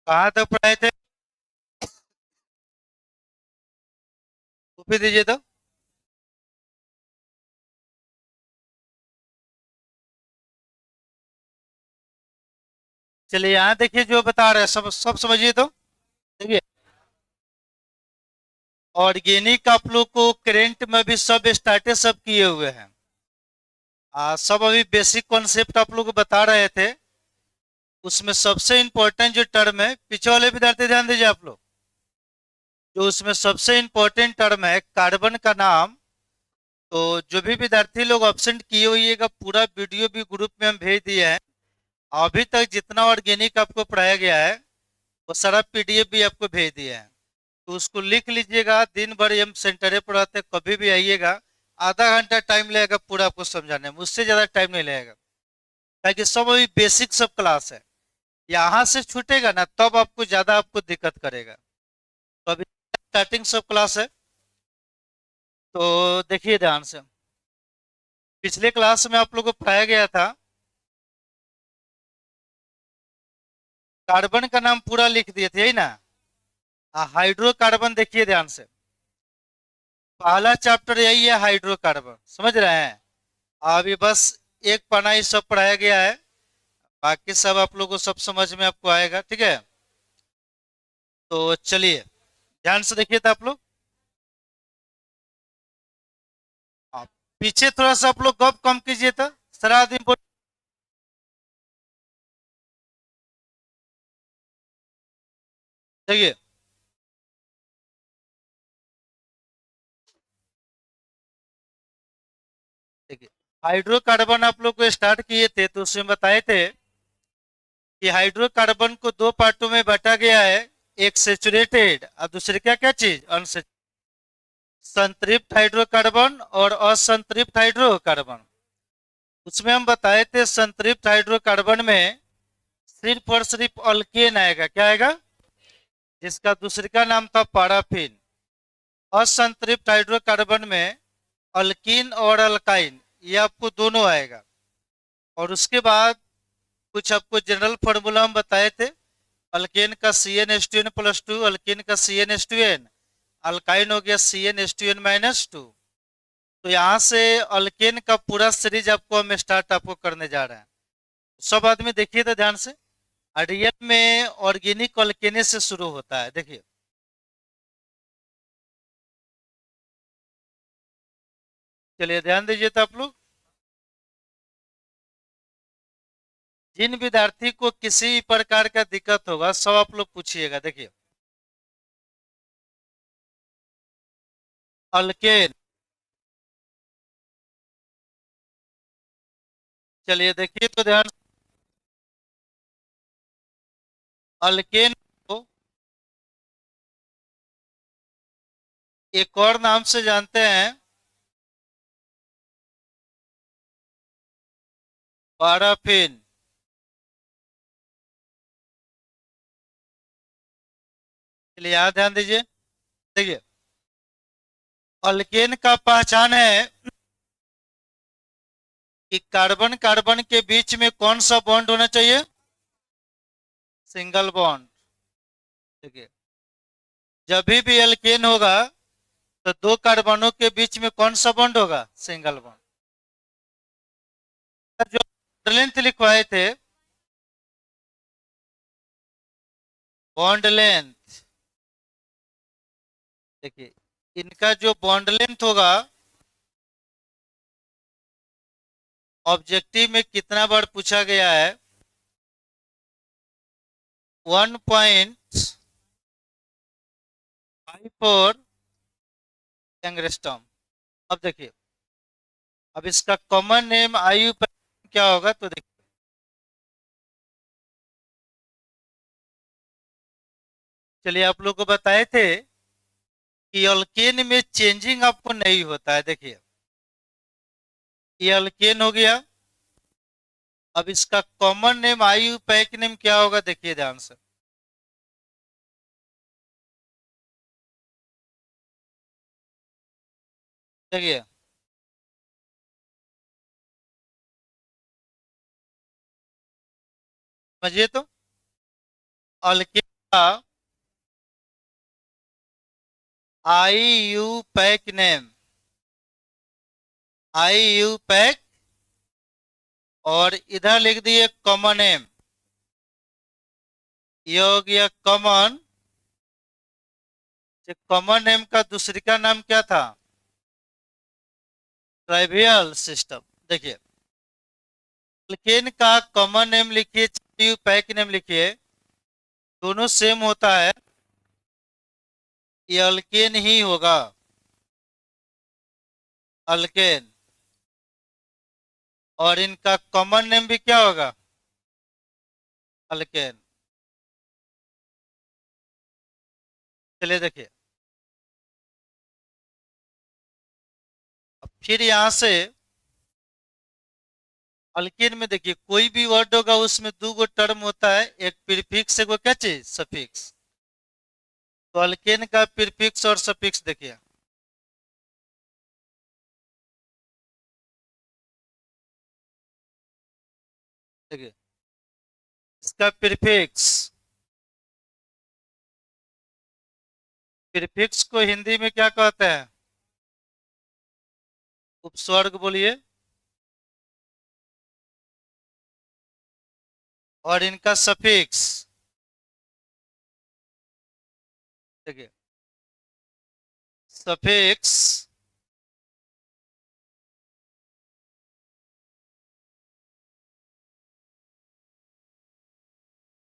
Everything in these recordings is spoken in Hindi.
कहाँ तक पढ़ाए थे? कॉपी दीजिए तो। चलिए यहाँ देखिए जो बता रहे हैं सब सब समझिए तो। देखिए, ऑर्गेनिक आप लोग को करेंट में भी सब स्टार्टे सब किए हुए हैं। सब अभी बेसिक कॉन्सेप्ट आप लोग को बता रहे थे। उसमें सबसे इंपॉर्टेंट जो टर्म है, पीछे वाले विद्यार्थी ध्यान दीजिए आप लोग, जो उसमें सबसे इंपॉर्टेंट टर्म है कार्बन का नाम। तो जो भी विद्यार्थी लोग ऑब्सेंट किए हुए पूरा वीडियो भी ग्रुप में हम भेज दिए हैं। अभी तक जितना ऑर्गेनिक आपको पढ़ाया गया है वो सारा पीडीएफ भी आपको भेज दिया है। तो उसको लिख लीजिएगा, दिन भर हम सेंटरे पढ़ाते हैं, कभी भी आइएगा। आधा घंटा टाइम लगेगा पूरा आपको समझाने में, उससे ज्यादा टाइम नहीं लगेगा। ताकि सब अभी बेसिक सब क्लास है। यहाँ से छूटेगा ना तब आपको ज्यादा आपको दिक्कत करेगा। तो अभी स्टार्टिंग सब क्लास है। तो देखिए ध्यान से, पिछले क्लास में आप लोग को पढ़ाया गया था, कार्बन का नाम पूरा लिख दिए थे, यही ना? हाइड्रोकार्बन देखिए ध्यान से, पहला चैप्टर यही है, हाइड्रोकार्बन, समझ रहे हैं? अभी बस एक पन्ना ही सब पढ़ाया गया है। बाकी सब आप लोगों को सब समझ में आपको आएगा, ठीक है? तो चलिए ध्यान से देखिए था आप लोग। हाँ, पीछे थोड़ा सा आप लोग गप कम कीजिए था, सारा दिन देखिए। देखिए, हाइड्रोकार्बन आप लोग को स्टार्ट किए थे तो उसमें बताए थे कि हाइड्रोकार्बन को दो पार्टों में बांटा गया है। एक सेचुरेटेड और दूसरी क्या क्या चीज, अनसेचुरेटेड। संतृप्त हाइड्रोकार्बन और असंतृप्त हाइड्रोकार्बन। उसमें हम बताए थे संतृप्त हाइड्रोकार्बन में सिर्फ और सिर्फ अल्केन आएगा, क्या आएगा? जिसका दूसरे का नाम था पैराफिन। असंतृप्त हाइड्रोकार्बन में अल्कीन और अल्काइन, ये आपको दोनों आएगा। और उसके बाद कुछ आपको जनरल फॉर्मूला हम बताए थे। अल्केन का C N S two N plus two, alkane का C N S two N, alkyne हो गया C N S two N minus two. तो यहाँ से अल्केन का पूरा सीरीज आपको हम स्टार्ट आपको करने जा रहे हैं। सब आदमी देखिए तो ध्यान से, रियल में ऑर्गेनिक अल्केने से शुरू होता है, देखिए। चलिए ध्यान दीजिए तो आप लोग, जिन विद्यार्थी को किसी प्रकार का दिक्कत होगा सब आप लोग पूछिएगा, देखिए। अल्केन, चलिए देखिए तो ध्यान। अल्केन को एक और नाम से जानते हैं, पैराफिन। चलिए यहाँ ध्यान दीजिए, देखिए। अल्केन का पहचान है कि कार्बन कार्बन के बीच में कौन सा बॉन्ड होना चाहिए? Single bond. देखिए, जब भी अल्केन होगा तो दो कार्बनों के बीच में कौन सा बॉन्ड होगा? Single bond. जो लेंथ लिखवाए थे, बॉन्ड लेंथ, देखिए इनका जो बॉन्ड लेंथ होगा, ऑब्जेक्टिव में कितना बार पूछा गया है? 1.54 एंगस्ट्रॉम। अब देखिए, अब इसका कॉमन नेम आयु क्या होगा? तो देखिए, चलिए आप लोग को बताए थे कि अल्केन में चेंजिंग आपको नहीं होता है, देखिए। ये अल्केन हो गया। अब इसका कॉमन नेम आयु पैक नेम क्या होगा? देखिए ध्यान से, देखिए। समझिए तो, अल्केन IUPAC नेम, IUPAC, और इधर लिख दिए कॉमन नेम, ये हो गया कॉमन। कॉमन नेम का दूसरी का नाम क्या था? Trivial system. देखिए, एल्केन का कॉमन नेम लिखिए, IUPAC नेम लिखिए, दोनों सेम होता है, ये अल्केन ही होगा, अल्केन। और इनका कॉमन नेम भी क्या होगा? अल्केन। चलिए देखिए, अब फिर यहां से अल्केन में देखिए, कोई भी वर्ड होगा उसमें दो गो टर्म होता है, एक प्रीफिक्स, एक वो क्या चीज, सफिक्स। तो अल्केन का प्रीफिक्स और सफिक्स देखिए, देखिए इसका प्रीफिक्स, प्रीफिक्स को हिंदी में क्या कहते हैं? उपस्वर्ग बोलिए। और इनका सफिक्स देखिए, सफिक्स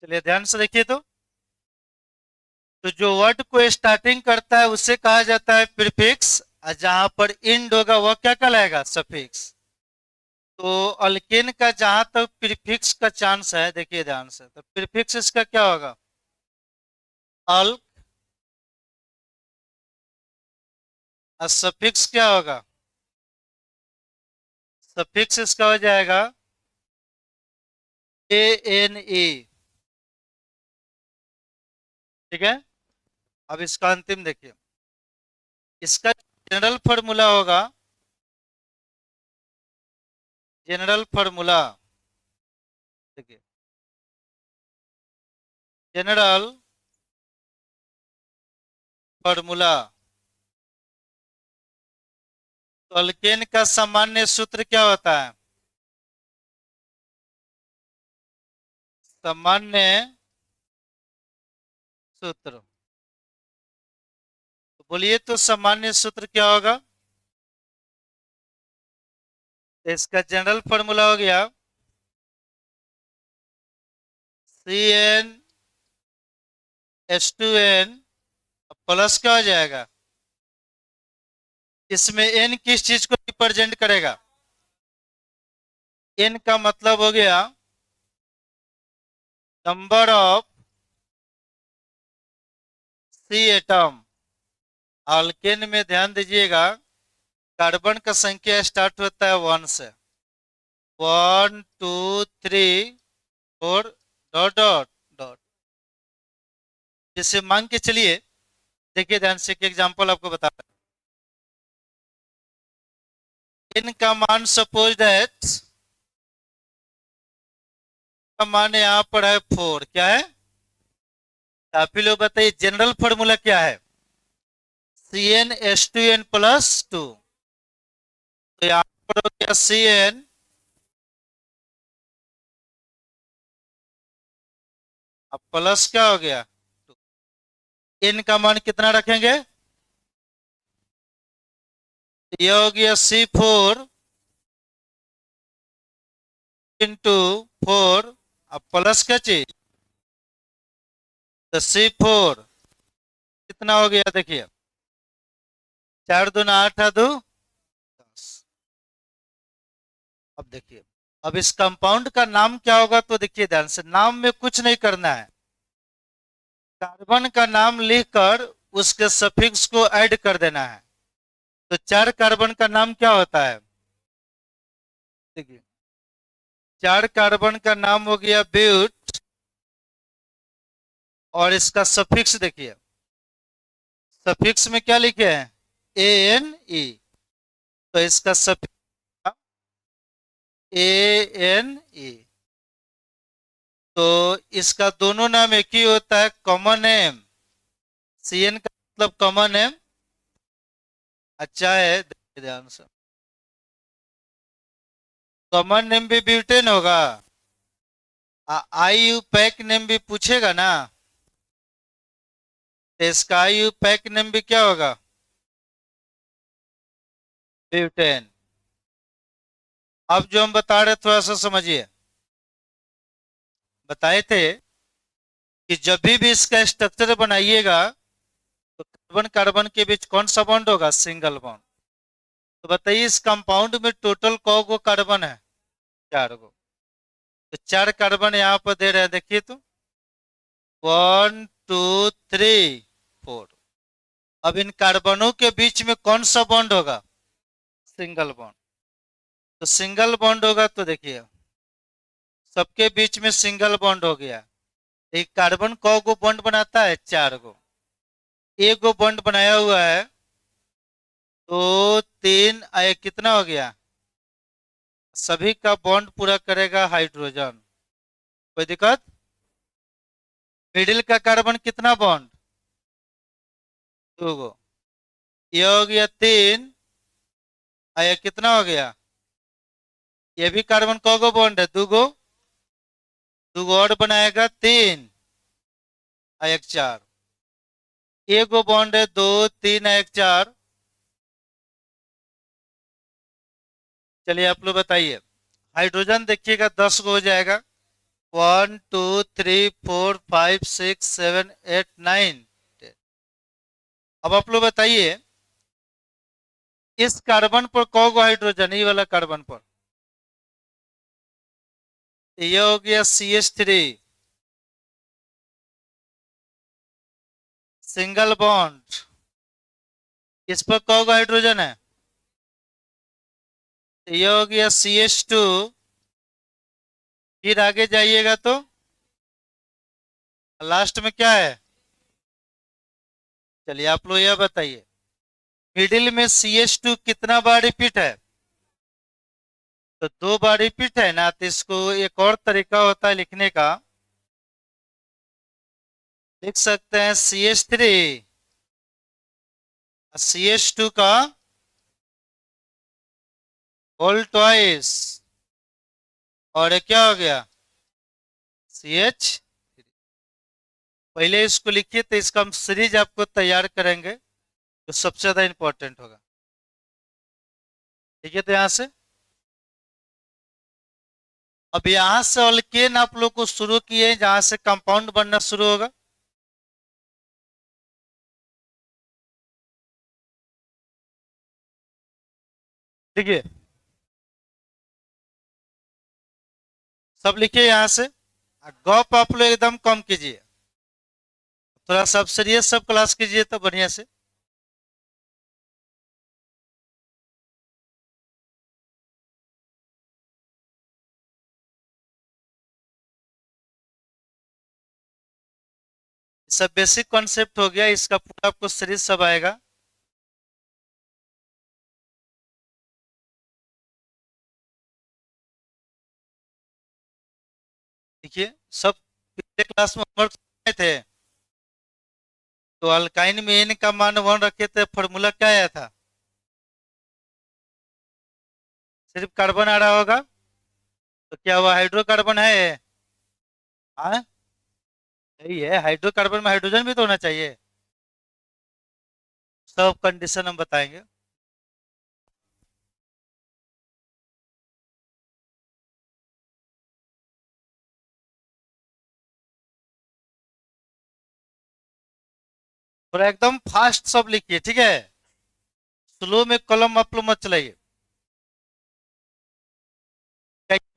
चलिए ध्यान से देखिए, तो जो वर्ड को स्टार्टिंग करता है उसे कहा जाता है प्रीफिक्स, और जहां पर इंड होगा वह क्या कहलाएगा? सफिक्स। तो अल्केन का जहां तक प्रीफिक्स का चांस है, देखिए ध्यान से, तो प्रीफिक्स इसका क्या होगा? अल्क। और सफिक्स क्या होगा? सफिक्स इसका हो जाएगा ANE। ठीक है, अब इसका अंतिम देखिए, इसका जनरल फॉर्मूला होगा, जनरल फॉर्मूला देखिए, जनरल फॉर्मूला। तो अल्केन का सामान्य सूत्र क्या होता है? सामान्य सूत्र, तो बोलिए तो सामान्य सूत्र क्या होगा? तो इसका जनरल फॉर्मूला हो गया CnH2n प्लस क्या हो जाएगा? इसमें n किस चीज को रिप्रेजेंट करेगा? n का मतलब हो गया number of C atom. Alkane में ध्यान दीजिएगा, कार्बन का संख्या स्टार्ट होता है 1 से, 1 2 3 4 डॉट डॉट डॉट। जैसे मान के चलिए, देखिए ध्यान से, एक एग्जांपल आपको बता रहा हूं। n का मान सपोज दैट का मान यहाँ पर है 4, क्या है? काफी लोग बताइए जनरल फॉर्मूला क्या है? CnH2n plus 2। तो यहाँ पर हो गया Cn अब प्लस क्या हो गया? n का मान कितना रखेंगे? ये हो गया C4 इंटू 4, अब प्लस क्या चीज? तो C4 कितना हो गया? देखिए, 4 दूना 8 दो 10। अब देखिए, अब इस कंपाउंड का नाम क्या होगा? तो देखिए ध्यान से, नाम में कुछ नहीं करना है, कार्बन का नाम लिखकर उसके सफिक्स को ऐड कर देना है। तो 4 कार्बन का नाम क्या होता है? देखिए, 4 कार्बन का नाम हो गया ब्यूट, और इसका सफिक्स देखिए, सफिक्स में क्या लिखे हैं? ANE। तो इसका सफिक्स ANE। तो इसका दोनों नाम एक ही होता है, कॉमन नेम। CN का मतलब कॉमन नेम। अच्छा है, देखिए ध्यान से। कॉमन नेम भी ब्यूटेन होगा। IUPAC नेम भी पूछेगा ना, तो इसका IUPAC नेम भी क्या होगा? ब्यूटेन। अब जो हम बता रहे थोड़ा सा समझिए। बताए थे कि जब भी इसका स्ट्रक्चर बनाइएगा तो कार्बन कार्बन के बीच कौन सा बॉन्ड होगा? Single bond. तो बताइए इस कंपाउंड में टोटल कौ कार्बन है? 4 गो। तो 4 कार्बन यहाँ पर दे रहे हैं, देखिए तो। 1 2 3 4। अब इन कार्बनों के बीच में कौन सा बॉन्ड होगा? Single bond. तो सिंगल बॉन्ड होगा तो देखिए सबके बीच में सिंगल बॉन्ड हो गया। एक कार्बन कौ बॉन्ड बनाता है? 4 गो। एक गो बॉन्ड बनाया हुआ है, तो 3 कितना हो गया? सभी का बॉन्ड पूरा करेगा हाइड्रोजन। कोई दिक्कत? मिडिल का कार्बन कितना बॉन्ड? 2 गो। ये हो गया 3। ये कितना हो गया? ये भी कार्बन कौ बॉन्ड है? 2 गो। 2 गो और बनाएगा 3। एक 4। एक गो बॉन्ड है, 2 3 एक 4। चलिए आप लोग बताइए। हाइड्रोजन देखिएगा 10 गो हो जाएगा। 1 2 3 4 5 6 7 8 9। अब आप लोग बताइए इस कार्बन पर कौ गो हाइड्रोजन? ये वाला कार्बन पर ये हो गया CH3, सिंगल बॉन्ड। इस पर कौ गो हाइड्रोजन है? ये हो गया CH2। फिर आगे जाइएगा तो लास्ट में क्या है? चलिए आप लोग यह बताइए मिडिल में CH2 कितना बार रिपीट है? तो 2 बार रिपीट है ना, तो इसको एक और तरीका होता है लिखने का। लिख सकते हैं CH3 CH2 का होल ट्वाइस। और ये क्या हो गया? CH। पहले इसको लिखिए, तो इसका हम सीरीज आपको तैयार करेंगे जो सबसे ज्यादा इंपॉर्टेंट होगा। ठीक है, तो यहां से अब यहां से अल्केन आप लोग को शुरू किए जहां से कंपाउंड बनना शुरू होगा। देखिए सब लिखिए यहां से। गप आप लोग एकदम कम कीजिए, थोड़ा सब सीरियस सब क्लास कीजिए तो बढ़िया से। सब बेसिक कॉन्सेप्ट हो गया, इसका पूरा आपको सीरीज सब आएगा। देखिए सब पिछले क्लास में होमवर्क थे। तो अल्काइन में एन का मान 1 रखे थे, फॉर्मूला क्या आया था? सिर्फ कार्बन आ रहा होगा, तो क्या हुआ? हाइड्रोकार्बन है। हाँ यही है, हाइड्रोकार्बन में हाइड्रोजन भी तो होना चाहिए। सब कंडीशन हम बताएंगे। और एकदम फास्ट सब लिखिए, ठीक है? स्लो में कलम आप लोग मत चलाइए।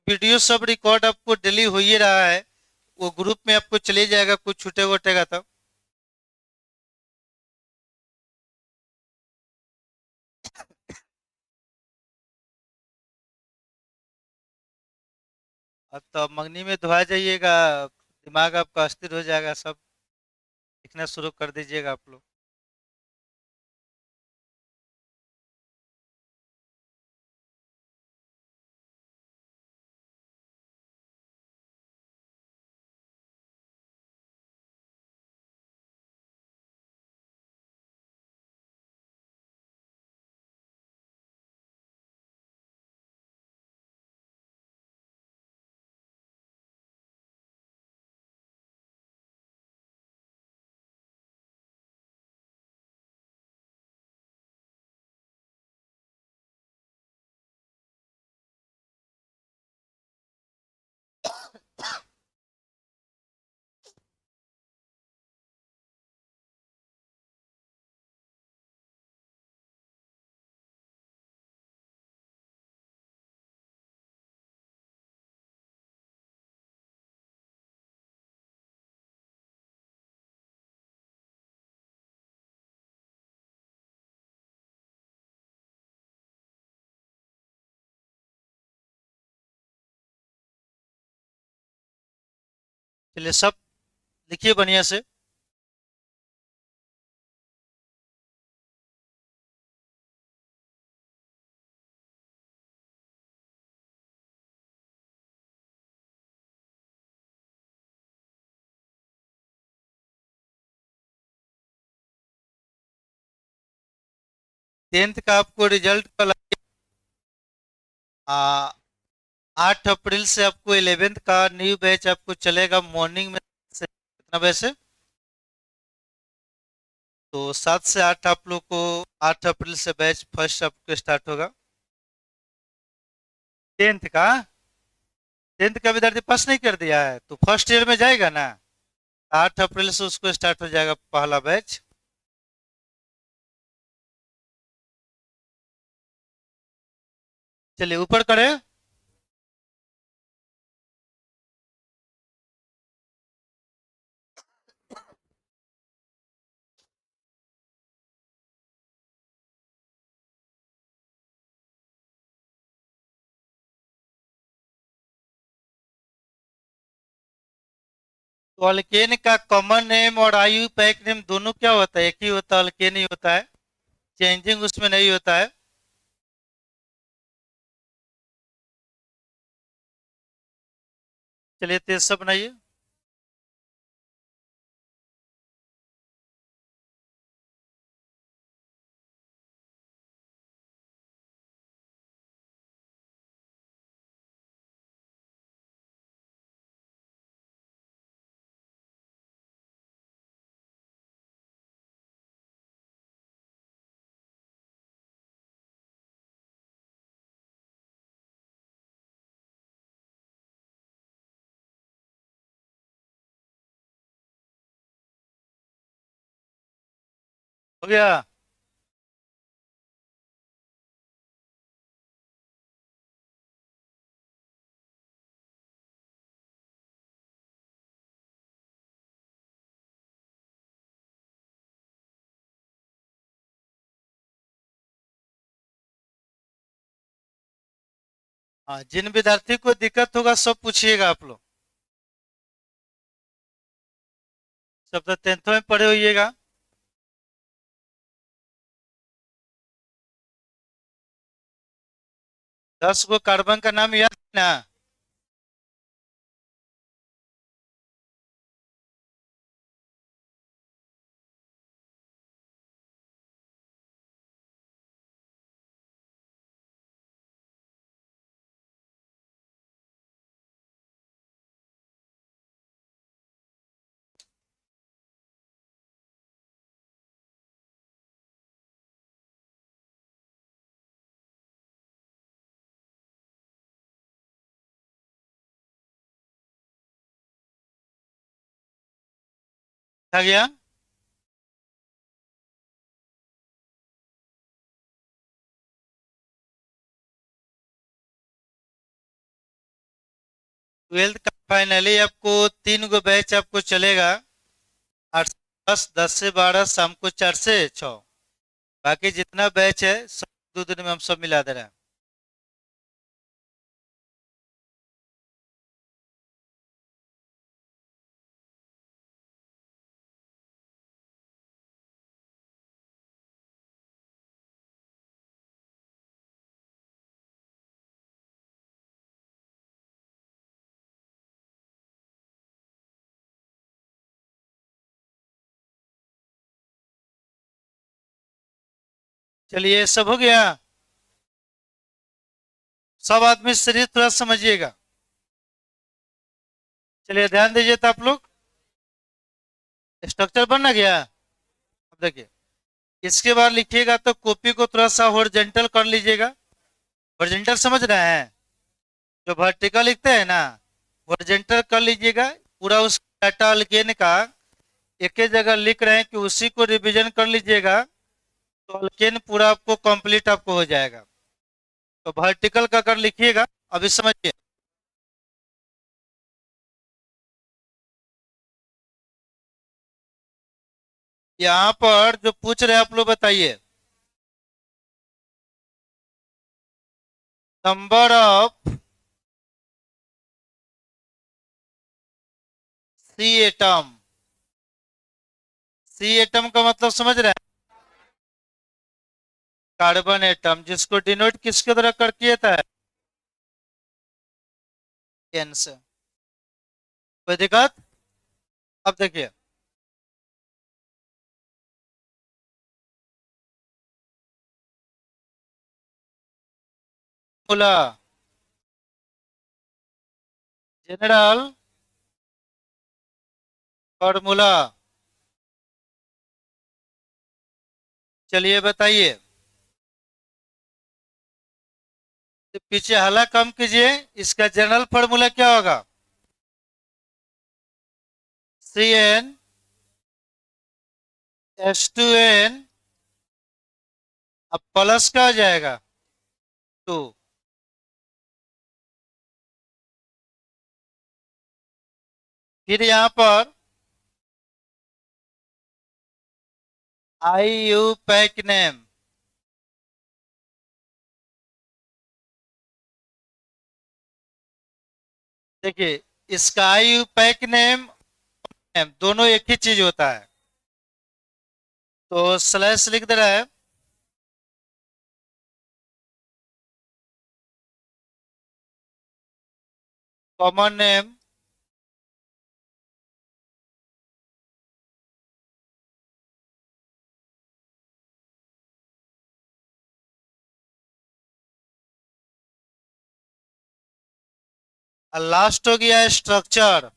वीडियो सब रिकॉर्ड आपको डेली हो ही रहा है, वो ग्रुप में आपको चले जाएगा, कुछ छूटे वूटेगा तब। अब तो मंगनी में धोआ जाइएगा, दिमाग आपका अस्थिर हो जाएगा, सब लिखना शुरू कर दीजिएगा आप लोग। चलिए सब लिखिए बढ़िया से। टेंथ का आपको रिजल्ट कल आ, 8 अप्रैल से आपको 11th का न्यू बैच आपको चलेगा मॉर्निंग में से कितना बजे से? तो 7 से 8 आप लोग को 8 अप्रैल से बैच फर्स्ट आपको स्टार्ट होगा। टेंथ का विद्यार्थी पास नहीं कर दिया है तो फर्स्ट ईयर में जाएगा ना। 8 अप्रैल से उसको स्टार्ट हो जाएगा पहला बैच। चलिए ऊपर करें। तो अल्केन का कॉमन नेम और आयु पैक नेम दोनों क्या होता है? एक ही होता है, अल्केन ही होता है। चेंजिंग उसमें नहीं होता है। चलिए तेज सब बनाइए। हो गया। जिन विद्यार्थी को दिक्कत होगा सब पूछिएगा आप लोग। सब तो 10th में पढ़े होइएगा। 10 गो कार्बन का नाम याद है ना? आ गया। 12th का फाइनली आपको 3 गो बैच आपको चलेगा। 8 से 10, 10 से 12, शाम को 4 से 6। बाकी जितना बैच है सब 2 दिन में हम सब मिला दे रहे हैं। चलिए सब हो गया। सब आदमी शरीर थोड़ा समझिएगा। चलिए ध्यान दीजिए तो आप लोग। स्ट्रक्चर बन गया। अब देखिए, इसके बाद लिखिएगा तो कॉपी को थोड़ा सा हॉरिजॉन्टल कर लीजिएगा। हॉरिजॉन्टल समझ रहे हैं? जो वर्टिकल लिखते हैं ना, हॉरिजॉन्टल कर लीजिएगा। पूरा उस डाटा अल्केन का एक ही जगह लिख रहे हैं कि उसी को रिवीजन कर लीजिएगा। तो अल्केन पूरा आपको कंप्लीट आपको हो जाएगा। तो वर्टिकल का कर लिखिएगा। अभी समझिए। यहाँ पर जो पूछ रहे हैं आप लोग बताइए। Number of C atom. C atom का मतलब समझ रहे हैं? कार्बन एटम, जिसको डिनोट किसके द्वारा कर किया था? एन से। कोई दिक्कत? अब देखिए, फॉर्मूला, जनरल फॉर्मूला। चलिए बताइए, तो पीछे हल्ला कम कीजिए। इसका जनरल फॉर्मूला क्या होगा? CN H2N, अब प्लस का हो जाएगा 2। फिर यहाँ पर IUPAC नेम। देखिए, इसका IUPAC नेम दोनों एक ही चीज होता है, तो स्लैश लिख दे रहा है। कॉमन नेम और लास्ट हो गया स्ट्रक्चर।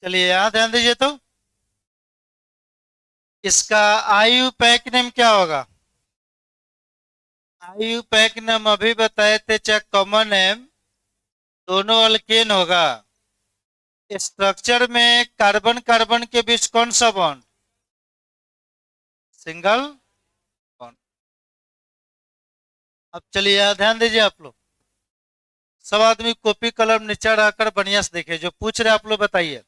चलिए यहाँ ध्यान दीजिए, तो इसका IUPAC नेम क्या होगा? IUPAC नेम अभी बताए थे, चाहे कॉमन नेम, दोनों अल्केन होगा। स्ट्रक्चर में कार्बन कार्बन के बीच कौन सा बॉन्ड? Single bond. अब चलिए यहाँ ध्यान दीजिए आप लोग, सब आदमी कॉपी कलम नीचे रखकर बढ़िया से देखे, जो पूछ रहे आप लोग बताइए।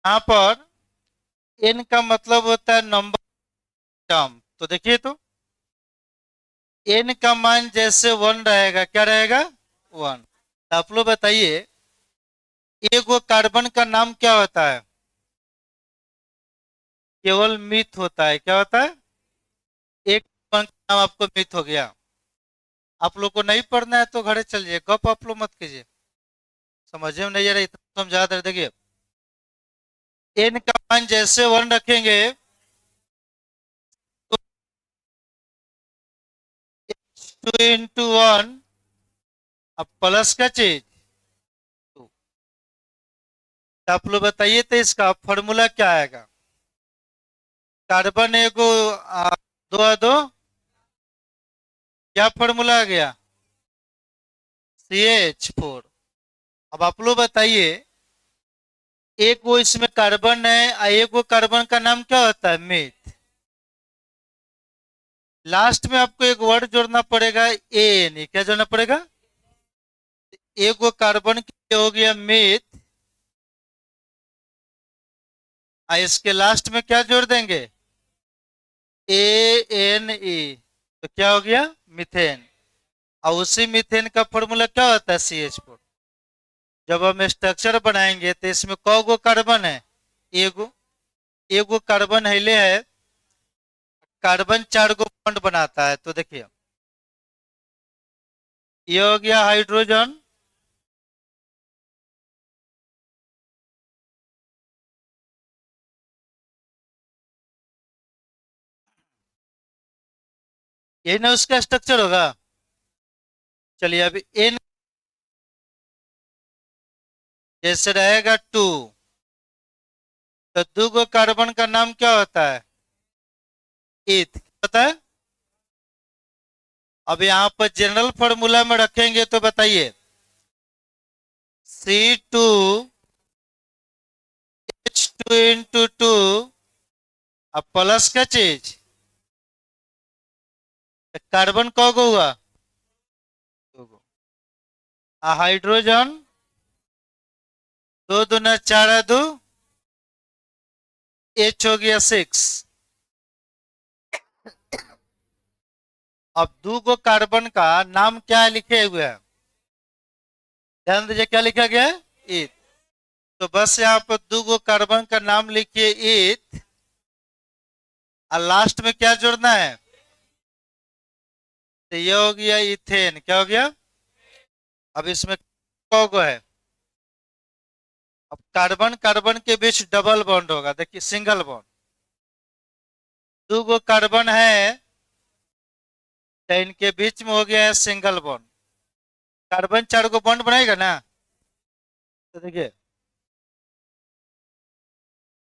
यहाँ पर एन का मतलब होता है नंबर टर्म, तो देखिए, तो एन का मान जैसे 1 रहेगा, क्या रहेगा? 1। आप लोग बताइए, एक वो कार्बन का नाम क्या होता है? केवल मिथ होता है। क्या होता है? एक कार्बन का नाम आपको मिथ हो गया। आप लोग को नहीं पढ़ना है तो घरे चल जाइए, गप आप लोग मत कीजिए, समझ में नहीं आ रहा, इतना समझा दे। देखिए, एन का मान जैसे 1 रखेंगे तो 2 into 1, अब प्लस का चीज 2। आप लोग बताइए, तो इसका फॉर्मूला क्या आएगा? कार्बन एगो दो दो, क्या फॉर्मूला आ गया? CH4। अब आप लोग बताइए, एक वो इसमें कार्बन है और एक वो कार्बन का नाम क्या होता है? मीथ। लास्ट में आपको एक वर्ड जोड़ना पड़ेगा, एन। क्या जोड़ना पड़ेगा? एक वो कार्बन की हो गया मीथ, और इसके लास्ट में क्या जोड़ देंगे? ANE, तो क्या हो गया? मीथेन। और उसी मीथेन का फॉर्मूला क्या होता है? CH4। जब हम स्ट्रक्चर बनाएंगे तो इसमें कौ गो कार्बन है? एगो। एगो कार्बन हिले है, कार्बन 4 गो बॉन्ड बनाता है, तो देखिए, ये हो गया हाइड्रोजन, यही ना उसका स्ट्रक्चर होगा। चलिए, अभी एन जैसे रहेगा 2, तो 2 गो कार्बन का नाम क्या होता है? ईथ होता है। अब यहाँ पर जनरल फॉर्मूला में रखेंगे तो बताइए, C2H2 into 2, अब प्लस का चीज कार्बन कौगो हुआ? दो गो। हाइड्रोजन दो दूना चार दो, एच हो गया 6। अब दो गो कार्बन का नाम क्या लिखे हुए हैं? ध्यान दीजिए क्या लिखा गया है? ईथ। तो बस यहाँ पर दो गो कार्बन का नाम लिखिए ईथ, और लास्ट में क्या जोड़ना है? तो ये हो गया इथेन। क्या हो गया? अब इसमें कौगो है? अब कार्बन कार्बन के बीच डबल बॉन्ड होगा, देखिए सिंगल बॉन्ड। दो गो कार्बन है तो इनके बीच में हो गया है सिंगल बॉन्ड। कार्बन चार गो बॉन्ड बनाएगा ना, तो देखिए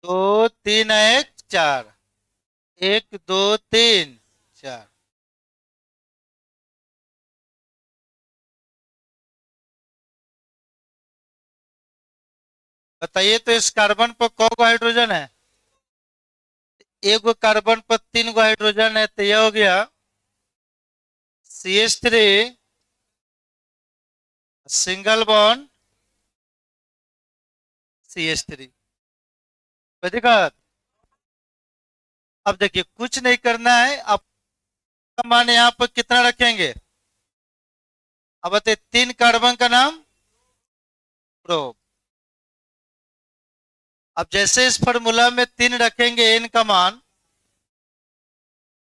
दो तीन एक चार, एक दो तीन चार। बताइए तो इस कार्बन पर कौ गो हाइड्रोजन है? एक गो कार्बन पर तीन गो हाइड्रोजन है, तो यह हो गया CH3 सिंगल बॉन्ड CH3। देखा? अब देखिए कुछ नहीं करना है, अब मान यहाँ पर कितना रखेंगे? अब बताइए तीन कार्बन का नाम प्रो। अब जैसे इस फॉर्मूला में तीन रखेंगे n का मान,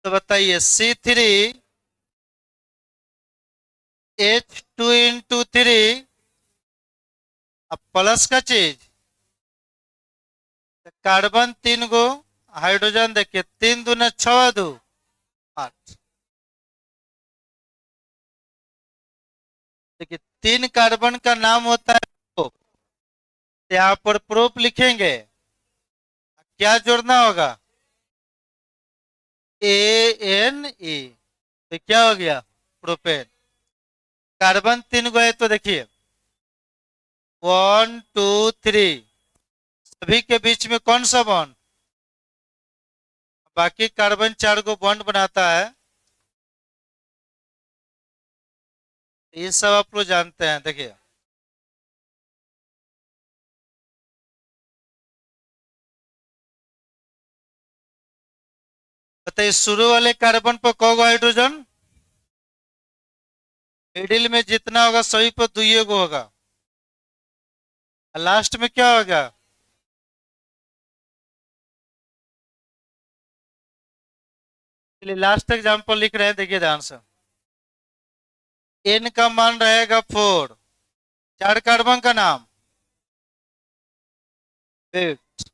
तो बताइए C3H2 × 3। अब प्लस का चीज, तो कार्बन तीन गो, हाइड्रोजन देखिए तीन दूना छह दो आठ। देखिए तीन कार्बन का नाम होता है प्रोप। यहाँ पर प्रोप लिखेंगे, क्या जोड़ना होगा? ANE। तो क्या हो गया? प्रोपेन। कार्बन तीन गो है तो देखिए 1 2 3, सभी के बीच में कौन सा बॉन्ड? बाकी कार्बन चार गो बॉन्ड बनाता है, ये सब आप लोग जानते हैं। देखिए बताइए शुरू वाले कार्बन पर कौ गो हाइड्रोजन? मिडिल में जितना होगा सभी पर दुइये गो होगा। लास्ट में क्या होगा? चलिए लास्ट एग्जांपल लिख रहे हैं, देखिए ध्यान से। n का मान रहेगा 4, चार कार्बन का नाम फिफ्थ।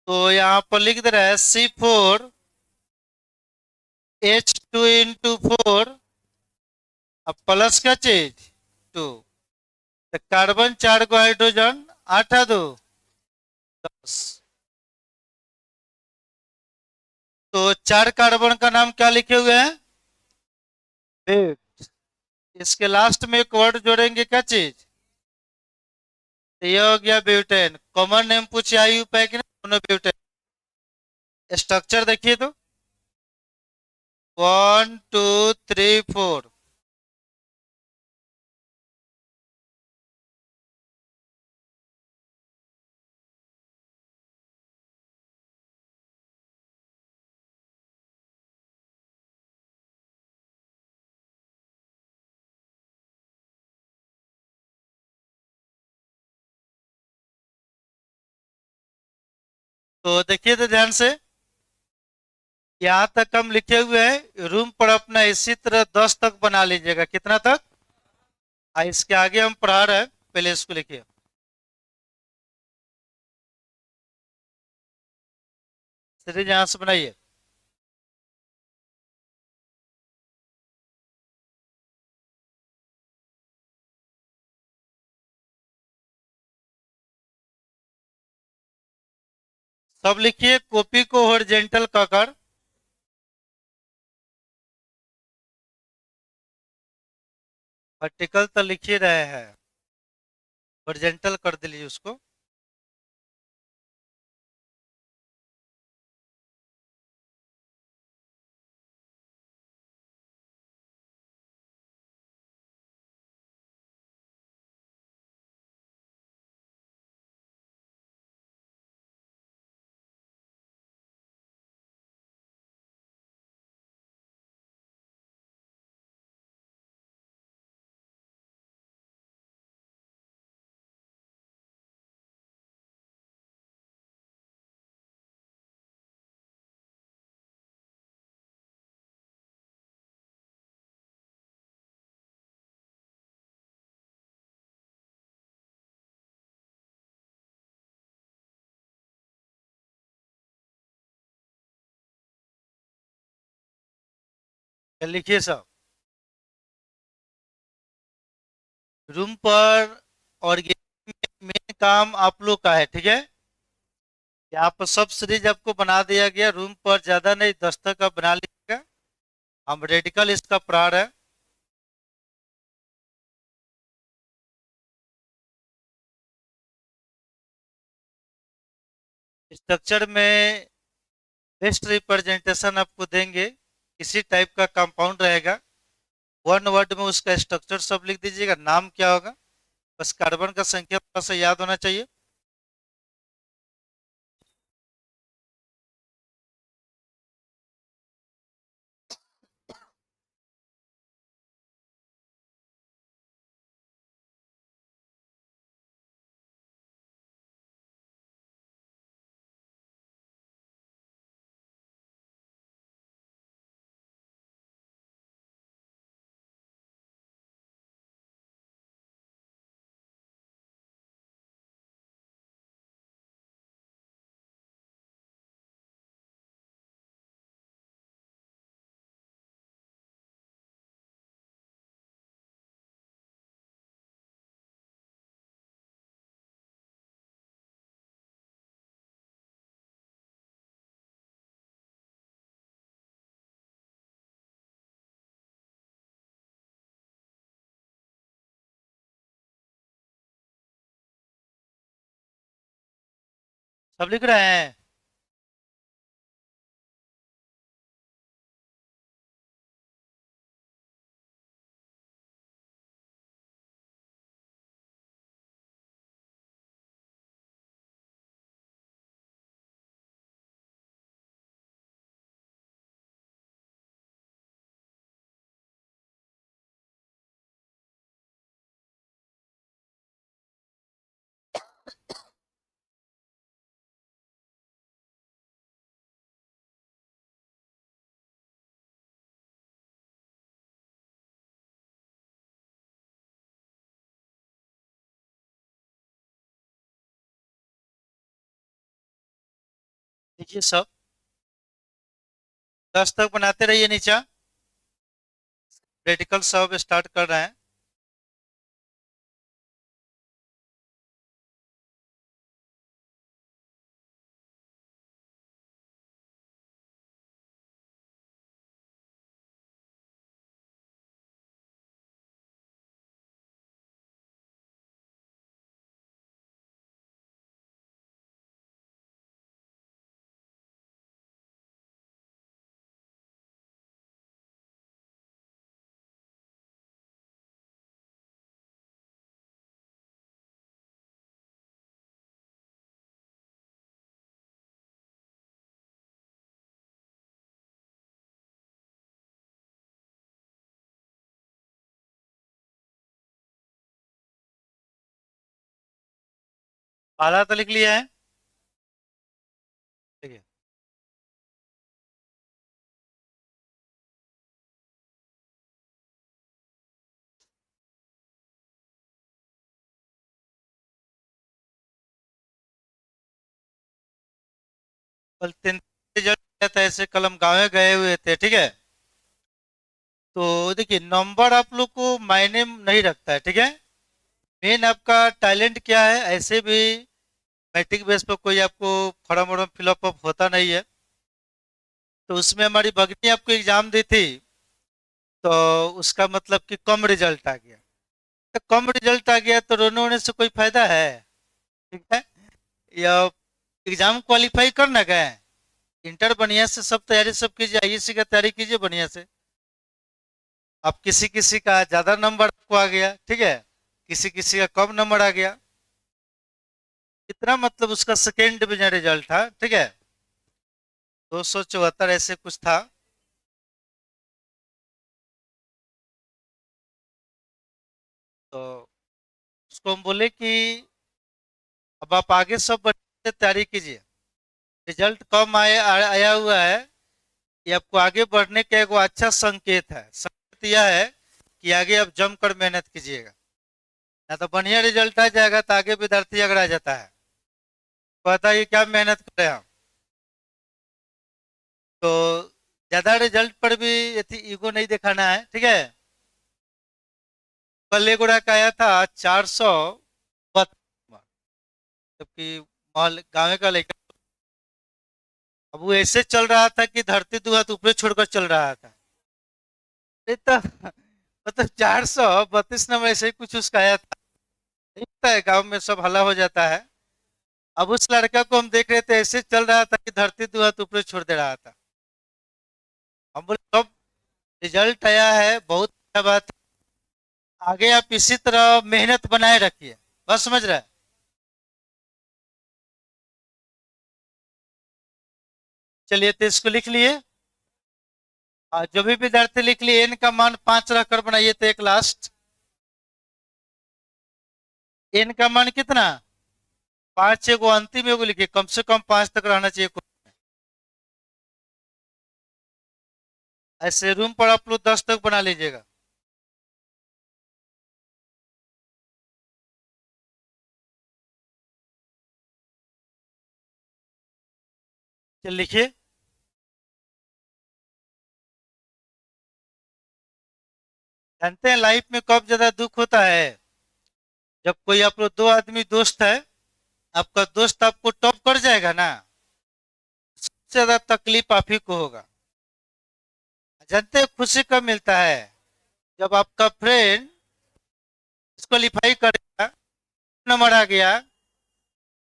तो यहाँ पर लिख दे रहा है C4H2 × 4, अब प्लस का चीज 2। तो कार्बन चार गो हाइड्रोजन, आठ आ दो 10। तो चार कार्बन का नाम क्या लिखे हुए हैं? फिफ्थ। इसके लास्ट में एक वर्ड जोड़ेंगे, क्या चीज? तो ये हो गया ब्यूटेन। कॉमन नेम पूछे आयु पैक ना, दोनों ब्यूटेन। स्ट्रक्चर देखिए तो 1 2 3 4। तो देखिए तो ध्यान से, यहाँ तक हम लिखे हुए हैं। रूम पर अपना इसी तरह 10 तक बना लीजिएगा। कितना तक? इसके आगे हम पढ़ा रहे हैं, पहले इसको लिखिए। सीरीज यहाँ से बनाइए। सब लिखिए, कॉपी को हॉरिजॉन्टल कर। वर्टिकल तो लिख ही रहे हैं, हॉरिजॉन्टल कर दीजिए उसको। ये लिखिए सब। रूम पर ऑर्गेनिक मेन काम आप लोग का है, ठीक है। यहाँ पर सब सीरीज आपको बना दिया गया। रूम पर ज्यादा नहीं, 10 तक आप बना लीजिएगा। हम रेडिकल इसका प्रार है। स्ट्रक्चर में बेस्ट रिप्रेजेंटेशन आपको देंगे। किसी टाइप का कंपाउंड रहेगा, वन वर्ड में उसका स्ट्रक्चर सब लिख दीजिएगा। नाम क्या होगा, बस कार्बन का संख्या थोड़ा सा याद होना चाहिए। सब लिख रहे हैं। देखिए सब 10 तक बनाते रहिए। नीचे रेडिकल सब स्टार्ट कर रहे हैं। पहला तो लिख लिया है। ठीक है। कल 3 रिजल्ट आया था, ऐसे कल हम गाँव गए हुए थे, ठीक है। तो देखिए नंबर आप लोग को मायने नहीं रखता है, ठीक है। मेन आपका टैलेंट क्या है। ऐसे भी मैट्रिक बेस पर कोई आपको फॉर्म वॉर्म फिलअप अप होता नहीं है। तो उसमें हमारी भगनी आपको एग्जाम दी थी, तो उसका मतलब कि कम रिजल्ट आ गया। तो कम रिजल्ट आ गया तो रोने वोने से कोई फायदा है, ठीक है। या एग्जाम क्वालिफाई कर ना गए, इंटर बढ़िया से सब तैयारी सब कीजिए, आईएससी का तैयारी कीजिए बढ़िया से। अब किसी किसी का ज्यादा नंबर आपको आ गया, ठीक है, किसी किसी का कम नंबर आ गया। इतना मतलब उसका सेकेंड डिवीजन रिजल्ट था, ठीक है। 274 ऐसे कुछ था। तो उसको हम बोले कि अब आप आगे सब बढ़िया से तैयारी कीजिए। रिजल्ट कम आया हुआ है, ये आपको आगे बढ़ने का एक अच्छा संकेत है। संकेत यह है कि आगे आप जमकर मेहनत कीजिएगा। ना तो बढ़िया रिजल्ट आ जाएगा तो आगे विद्यार्थी अगर आ जाता है, कहता है कि क्या मेहनत करें हम। तो ज्यादा रिजल्ट पर भी ईगो नहीं दिखाना है, ठीक है। कल एक गुड़ा का आया था 432, जबकि मोहल्ले गाँव का लड़का। अब वो ऐसे चल रहा था कि धरती दो हाथ ऊपर छोड़कर चल रहा था। ये तो मतलब 432 नंबर ऐसे ही कुछ उसका आया था। नहीं होता है गाँव में, सब हल्ला हो जाता है। अब उस लड़का को हम देख रहे थे, ऐसे चल रहा था कि धरती दो हाथ ऊपर छोड़ दे रहा था। हम बोले सब रिजल्ट आया है, बहुत अच्छा बात है। आगे आप इसी तरह मेहनत बनाए रखिए। बस समझ रहे हैं। चलिए तो इसको लिख लिए। जो भी विद्यार्थी लिख लिए एन का मान 5 रखकर बनाइए तो एक लास्ट। एन का मान कितना? 5, एगो अंतिम एगो लिखिए, कम से कम 5 तक रहना चाहिए। ऐसे रूम पर आप लोग 10 तक बना लीजिएगा। चल लिखिए। जानते हैं लाइफ में कब ज्यादा दुख होता है? जब कोई आप लोग दो आदमी दोस्त है, आपका दोस्त आपको टॉप कर जाएगा ना, सबसे ज्यादा तकलीफ आप ही को होगा। जानते हैं खुशी कब मिलता है? जब आपका फ्रेंड क्वालिफाई करेगा, नंबर आ गया,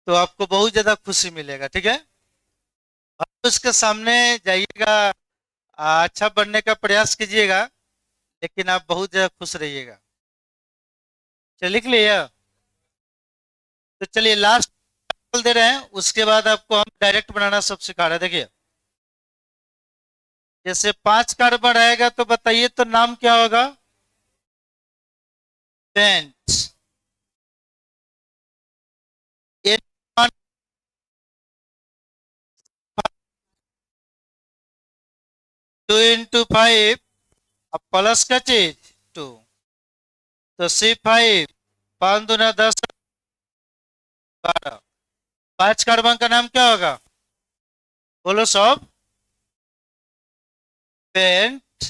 तो आपको बहुत ज्यादा खुशी मिलेगा, ठीक है। और उसके सामने जाइएगा, अच्छा बनने का प्रयास कीजिएगा, लेकिन आप बहुत ज्यादा खुश रहिएगा। चलिए लिख लिया। तो चलिए लास्ट दे रहे हैं, उसके बाद आपको हम डायरेक्ट बनाना सब सिखा रहे हैं। देखिए, जैसे 5 कार्बन रहेगा तो बताइए तो नाम क्या होगा? पेंट। ये 2 into 5, अब प्लस का चीज 2, तो C5, 5 दूना 10, 12। 5 कार्बन का नाम क्या होगा? बोलो सब। पेंट।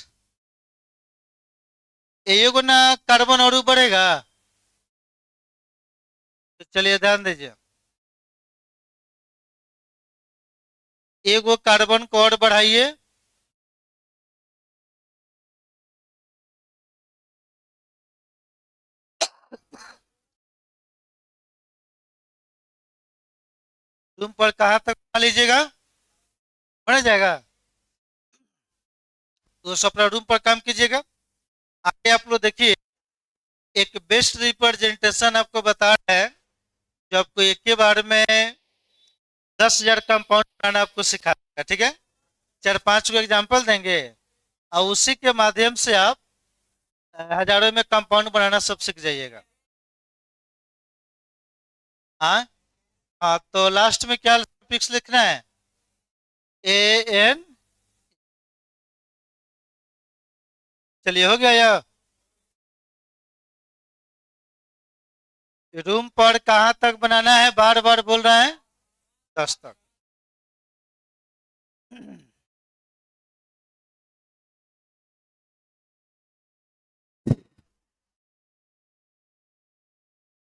ये गुना कार्बन और बढ़ेगा। तो चलिए ध्यान दीजिए, एगो कार्बन को और बढ़ाइए। तुम पर कहाँ तक बना लीजिएगा? बन जाएगा। तो अपना रूम पर काम कीजिएगा। आगे आप लोग देखिए, एक बेस्ट रिप्रेजेंटेशन आपको बता रहा है, जो आपको एक के बार में 10,000 कंपाउंड बनाना आपको सिखाएगा, ठीक है। 4-5 को एग्जाम्पल देंगे, और उसी के माध्यम से आप हजारों में कंपाउंड बनाना सब सीख जाइएगा। हाँ। हाँ, तो लास्ट में क्या फिक्स लिखना है? AN। चलिए हो गया यह। रूम पर कहाँ तक बनाना है, बार बार बोल रहे हैं? 10 तक।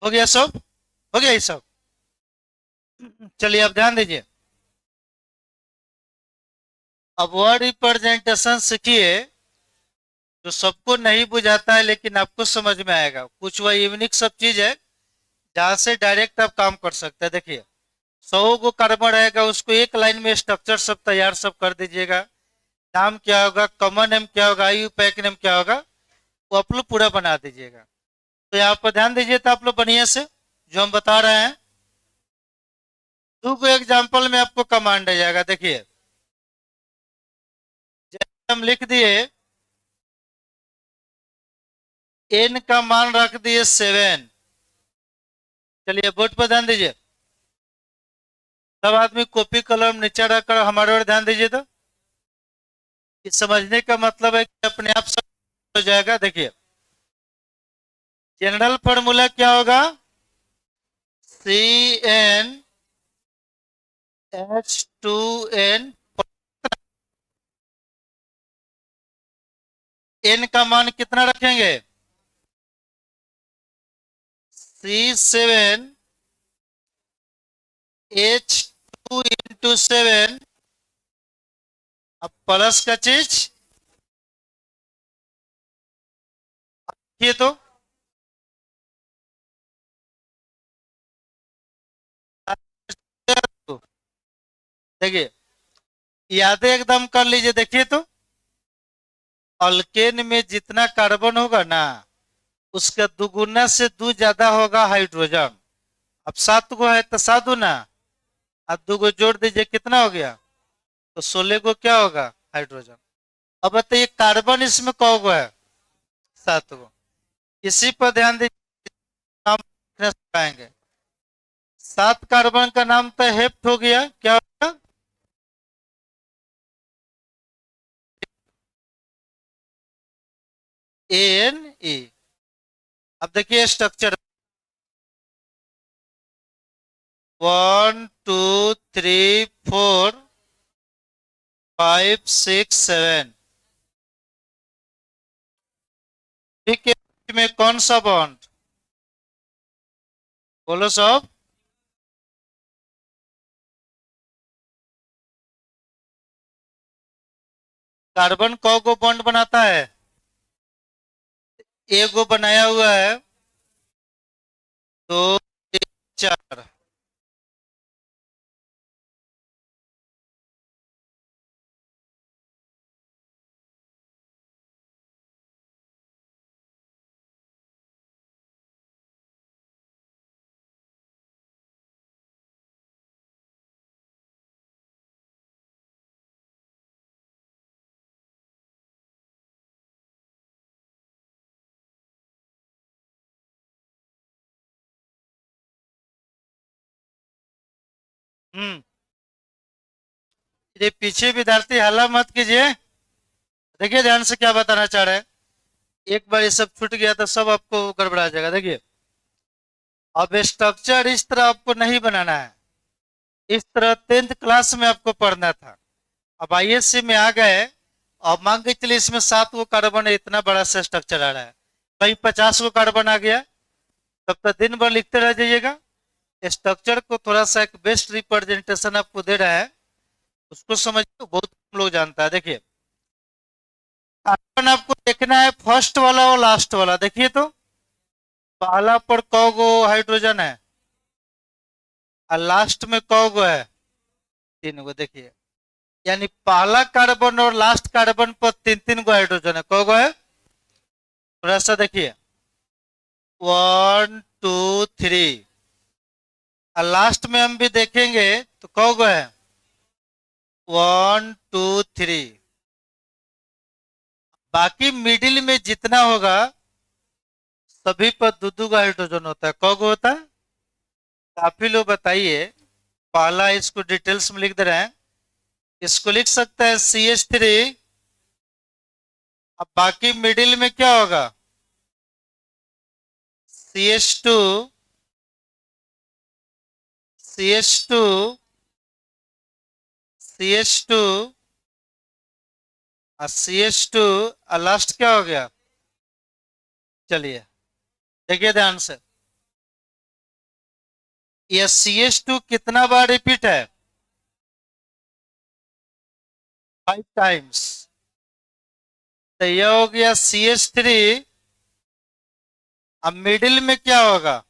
हो गया सब? हो गया ये सब? चलिए अब ध्यान दीजिए। अब वर्ड रिप्रेजेंटेशन सीखिए, जो सबको नहीं बुझाता है लेकिन आपको समझ में आएगा। कुछ वह यूनिक सब चीज है जहां से डायरेक्ट आप काम कर सकते हैं। देखिए, 100 गो कार्बन रहेगा, उसको एक लाइन में स्ट्रक्चर सब तैयार सब कर दीजिएगा। नाम क्या होगा, कॉमन नेम क्या होगा, आईयूपैक नेम क्या होगा, वो आप लोग पूरा बना दीजिएगा। तो यहाँ पर ध्यान दीजिए, तो आप लोग बढ़िया से जो हम बता रहे हैं, 2 एग्जाम्पल में आपको कमांड आ जाएगा। देखिए, जैसे हम लिख दिए, एन का मान रख दिए 7। चलिए बोर्ड पर ध्यान दीजिए। सब आदमी कॉपी कलम नीचे रखकर हमारे ओर ध्यान दीजिए। तो इस समझने का मतलब है कि अपने आप सब हो जाएगा। देखिए, जनरल फॉर्मूला क्या होगा? CnH2n। एन का मान कितना रखेंगे, C7 H2 × 7, अब प्लस का चीज ये तो देखिए, यादें एकदम कर लीजिए। देखिए तो अल्केन में जितना कार्बन होगा ना, उसका दुगुना से दो ज्यादा होगा हाइड्रोजन। अब 7 गो है तो 7 गुना, अब 2 गो जोड़ दीजिए, कितना हो गया, तो 16 गो क्या होगा, हाइड्रोजन। अब बताइए कार्बन इसमें कौ गो है, 7 गो। इसी पर ध्यान दीजिए, नाम रखने से पाएंगे। 7 कार्बन का नाम तो हेप्ट हो गया, क्या होगा, ANE। अब देखिए स्ट्रक्चर, 1 2 3 4 5 6 7, ठीक है, में कौन सा बॉन्ड, बोलो सब, कार्बन कौ गो बॉन्ड बनाता है, एक गो बनाया हुआ है, 2 3 4, ये पीछे विद्यार्थी हल्ला मत कीजिए। देखिए ध्यान से क्या बताना चाह रहे हैं, एक बार ये सब छूट गया तो सब आपको गड़बड़ा जाएगा। देखिए अब स्ट्रक्चर इस तरह आपको नहीं बनाना है, इस तरह 10th क्लास में आपको पढ़ना था। अब ISC में आ गए, अब मान के चलिए इसमें 7 गो कार्बन है, इतना बड़ा सा स्ट्रक्चर आ रहा है, कहीं 50 गो कार्बन आ गया, तब तक दिन भर लिखते रह जाइएगा। स्ट्रक्चर को थोड़ा सा एक बेस्ट रिप्रेजेंटेशन आपको दे रहा है, उसको समझिए, बहुत कम लोग जानता है। देखिए कार्बन आपको देखना है फर्स्ट वाला और लास्ट वाला। देखिए तो पहला पर कौ गो हाइड्रोजन है और लास्ट में कौ गो है, 3 गो। देखिए यानी पहला कार्बन और लास्ट कार्बन पर 3 3 गो हाइड्रोजन है, कौ गो है, थोड़ा सा देखिए, 1 2 3, और लास्ट में हम भी देखेंगे तो कौ गो है, 1 2 3। बाकी मिडिल में जितना होगा सभी पर 2 2 का हाइड्रोजन होता है, कौ गो होता है, काफी लोग बताइए। पहला इसको डिटेल्स में लिख दे रहे हैं, इसको लिख सकते हैं CH3। अब बाकी मिडिल में क्या होगा, CH2 CH2 CH2 और CH2 और लास्ट क्या हो गया। चलिए देखिए ध्यान से, ये CH2 कितना बार रिपीट है, 5 टाइम्स। तो यह हो गया CH3। अब मिडिल में क्या होगा,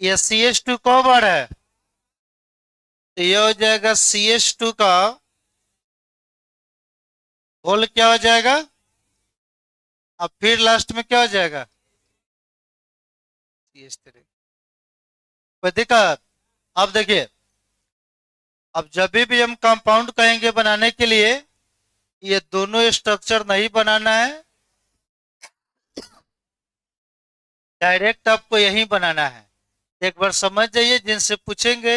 ये CH2 कौ बार है, तो यह हो जाएगा CH2 का होल क्या हो जाएगा, अब फिर लास्ट में क्या हो जाएगा, CH3। कोई दिक्कत। अब देखिए, अब जब भी हम कंपाउंड कहेंगे बनाने के लिए, ये दोनों स्ट्रक्चर नहीं बनाना है, डायरेक्ट आपको यही बनाना है। एक बार समझ जाइए, जिनसे पूछेंगे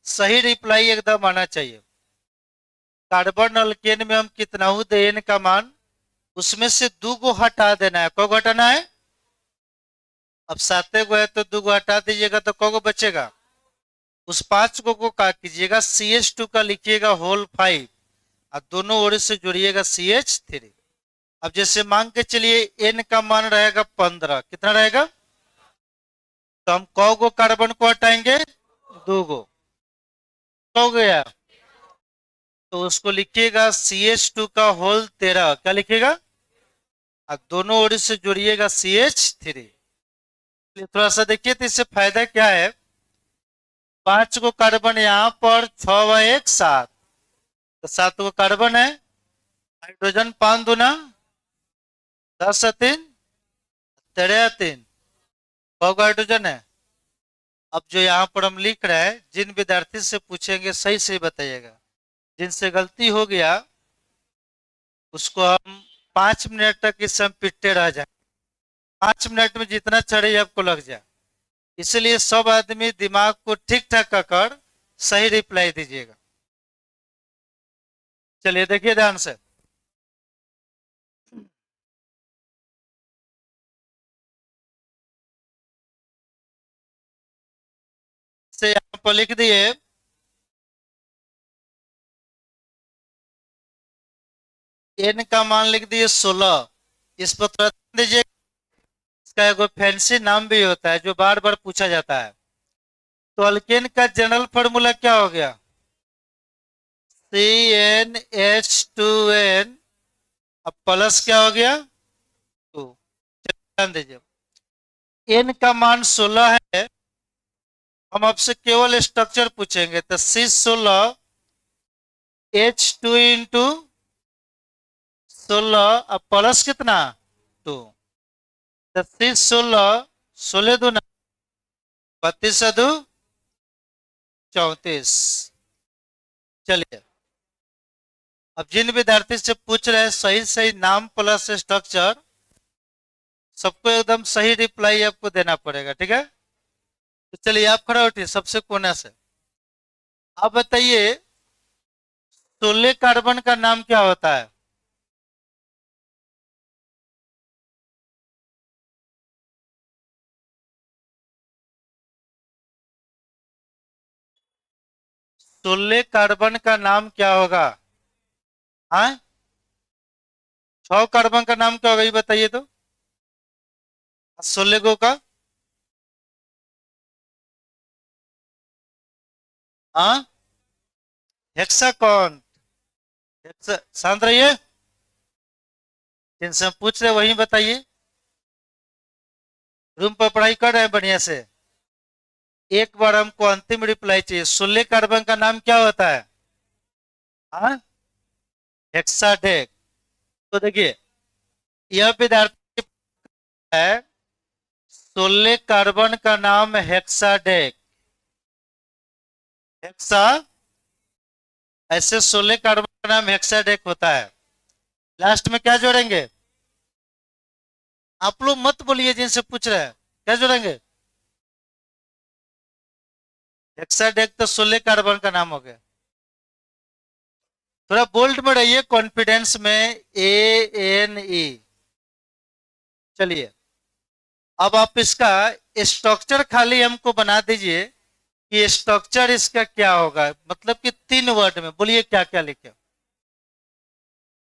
सही रिप्लाई एकदम आना चाहिए। कार्बन अल्केन में हम कितना हूं देन का मान, उसमें से 2 गो हटा देना है, कौ घटाना है, अब 7 गो है तो 2 गो हटा दीजिएगा तो कौ गो बचेगा, उस 5 गो का कीजिएगा, CH2 का लिखिएगा होल 5 और दोनों ओर से जोड़िएगा CH3। अब जैसे मांग के चलिए N का मान रहेगा 15, कितना रहेगा? तो हम कौ गो कार्बन को हटाएंगे? 2 गो। हो गया, तो उसको लिखिएगा CH2 का होल 13, क्या लिखिएगा? और दोनों ओर से जोड़िएगा CH3। थोड़ा सा देखिए तो इससे फायदा क्या है। 5 गो कार्बन यहाँ पर, 6 व 1 7, तो 7 गो कार्बन है। हाइड्रोजन 5 दूना 10 और 3 13 3, 6 गो हाइड्रोजन है। अब जो यहाँ पर हम लिख रहे हैं, जिन विद्यार्थी से पूछेंगे सही से बताइएगा, जिनसे गलती हो गया उसको हम 5 मिनट तक इस समय पिटते रह जाए। 5 मिनट में जितना चढ़े आपको लग जाए, इसलिए सब आदमी दिमाग को ठीक ठाक कर सही रिप्लाई दीजिएगा। चलिए देखिए ध्यान से। से यहाँ पर लिख दिए N का मान लिख दिए 16। इस पर थोड़ा ध्यान दीजिए, इसका एक फैंसी नाम भी होता है जो बार बार पूछा जाता है। तो अल्केन का जनरल फॉर्मूला क्या हो गया? CnH2n, अब प्लस क्या हो गया? 2। ध्यान दीजिए, N का मान 16 है। हम आपसे केवल स्ट्रक्चर पूछेंगे, तो C16 H2 इंटू 16, अब प्लस कितना? 2। तो C16 16 दूना 32 2 34। चलिए, अब जिन विद्यार्थी से पूछ रहे हैं सही सही नाम प्लस स्ट्रक्चर, सबको एकदम सही रिप्लाई आपको देना पड़ेगा, ठीक है? तो चलिए आप खड़ा उठिए सबसे कोने से। आप बताइए 16 कार्बन का नाम क्या होता है? सोलह कार्बन का नाम क्या होगा? हाँ, 6 कार्बन का नाम क्या होगा ये बताइए तो। 16 गो का? हाँ, हेक्साकॉन। शांत रहिए, जिनसे हम पूछ रहे वही बताइए। रूम पर पढ़ाई कर रहे हैं बढ़िया से? एक बार हमको अंतिम रिप्लाई चाहिए। 16 कार्बन का नाम क्या होता है? हाँ, हेक्साडेक। तो देखिए, यह विद्यार्थी है 16 कार्बन का नाम हेक्साडेक। हेक्सा, ऐसे 16 कार्बन का नाम हेक्साडेक होता है। लास्ट में क्या जोड़ेंगे? आप लोग मत बोलिए, जिनसे पूछ रहे हैं क्या जोड़ेंगे? हेक्साडेक तो 16 कार्बन का नाम हो गया। थोड़ा बोल्ड में रहिए, कॉन्फिडेंस में, ANE। चलिए, अब आप इसका स्ट्रक्चर खाली हमको बना दीजिए कि स्ट्रक्चर इसका क्या होगा, मतलब कि 3 वर्ड में बोलिए क्या क्या लिखे।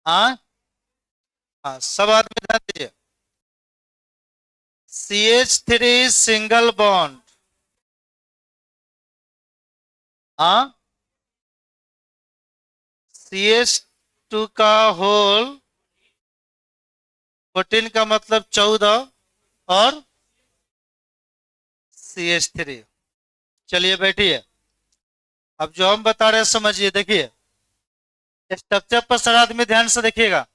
हाँ हाँ, सब आदमी ध्यान दीजिए। CH3 single bond. हाँ, CH2 का होल 14 का मतलब 14, और CH3। चलिए बैठिए, अब जो हम बता रहे हैं समझिए। देखिए स्ट्रक्चर पर सारा आदमी ध्यान से देखिएगा।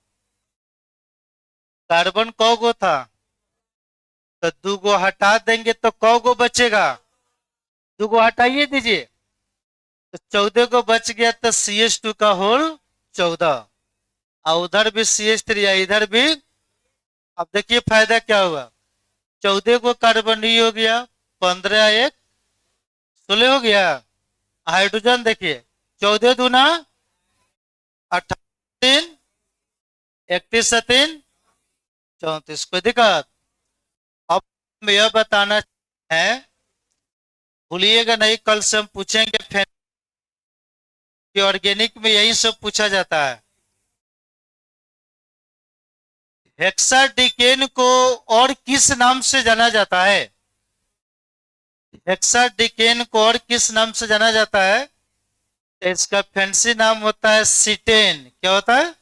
कार्बन कौ गो था? तो 2 गो हटा देंगे तो कौ गो बचेगा? 2 गो हटाइए दीजिए, तो 14 को बच गया, तो CH2 का होल 14, और उधर भी CH3 है, इधर भी। अब देखिए फायदा क्या हुआ। 14 को कार्बन ही हो गया, 15 1 16 हो गया। हाइड्रोजन देखिए, 14 दूना 18 3 31 3 34। कोई दिक्कत? अब हम यह बताना है, भूलिएगा नहीं, कल से हम पूछेंगे कि ऑर्गेनिक में यही सब पूछा जाता है। हेक्साडेकेन को और किस नाम से जाना जाता है? हेक्साडेकेन को और किस नाम से जाना जाता है? इसका फैंसी नाम होता है सिटेन। क्या होता है?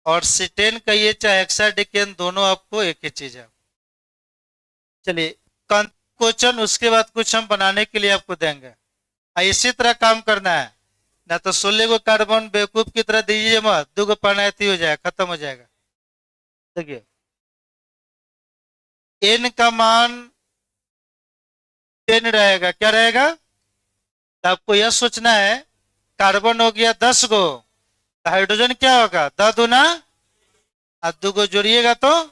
और सिटेन कहिए चाहे हेक्साडेकेन, दोनों आपको एक ही चीज है। चलिए, क्वेश्चन उसके बाद कुछ हम बनाने के लिए आपको देंगे। इसी तरह काम करना है ना, तो 16 को कार्बन बेवकूफ की तरह दीजिए मत, 2 को पैनाइथी हो जाएगा, खत्म हो जाएगा। देखिए, एन का मान 10 रहेगा। क्या रहेगा? तो आपको यह सोचना है, कार्बन हो गया 10 गो, हाइड्रोजन क्या होगा? 10 दूना, और 2 को जोड़िएगा तो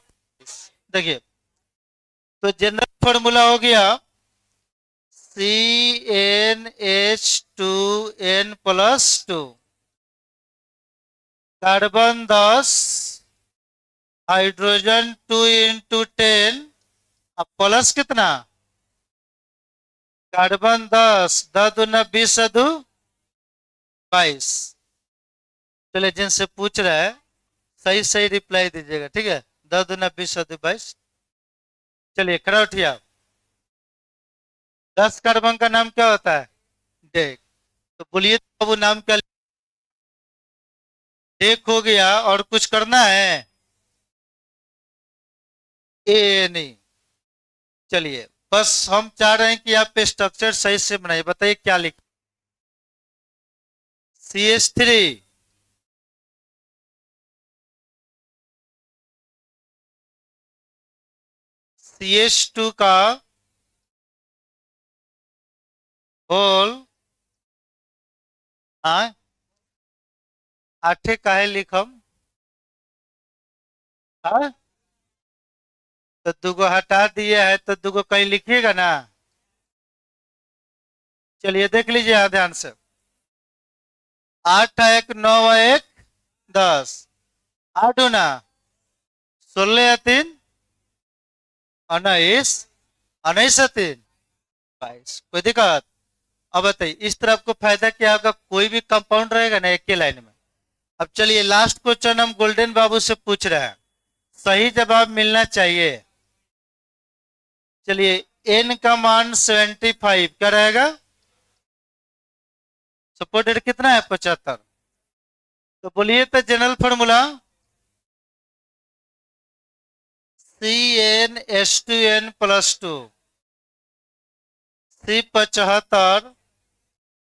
देखिए, तो जनरल फॉर्मूला हो गया CnH2n+2। कार्बन 10, हाइड्रोजन 2 × 10, अब प्लस कितना? कार्बन 10, 10 दूना 20, 22। चलिए, जिनसे पूछ रहा है सही सही रिप्लाई दीजिएगा, ठीक है? 10 दूना 20, 22। चलिए, खड़ा उठिए आप। 10 कार्बन का नाम क्या होता है? डेक। तो बोलिए तो वो नाम क्या? डेक हो गया, और कुछ करना है? ए नहीं। चलिए, बस हम चाह रहे हैं कि आप स्ट्रक्चर सही से बनाइए। बताइए क्या लिख? CH3, CH2 का होल, हाँ, 8 काहे लिखम? हाँ, तो 2 को हटा दिए है, तो 2 को कहीं लिखिएगा ना। चलिए, देख लीजिए यहाँ ध्यान से। 8 1 9 1 10, 8 गुना 16 या 3 19, 19 से 3 22। कोई दिक्कत? अब बताइए, इस तरह आपको फायदा क्या होगा? कोई भी कंपाउंड रहेगा ना एक ही लाइन में। अब चलिए, लास्ट क्वेश्चन हम गोल्डन बाबू से पूछ रहे हैं, सही जवाब मिलना चाहिए। चलिए, एन का मान 75 क्या रहेगा? सपोर्टेड कितना है? 75। तो बोलिए तो general formula CnH2n+2, C75,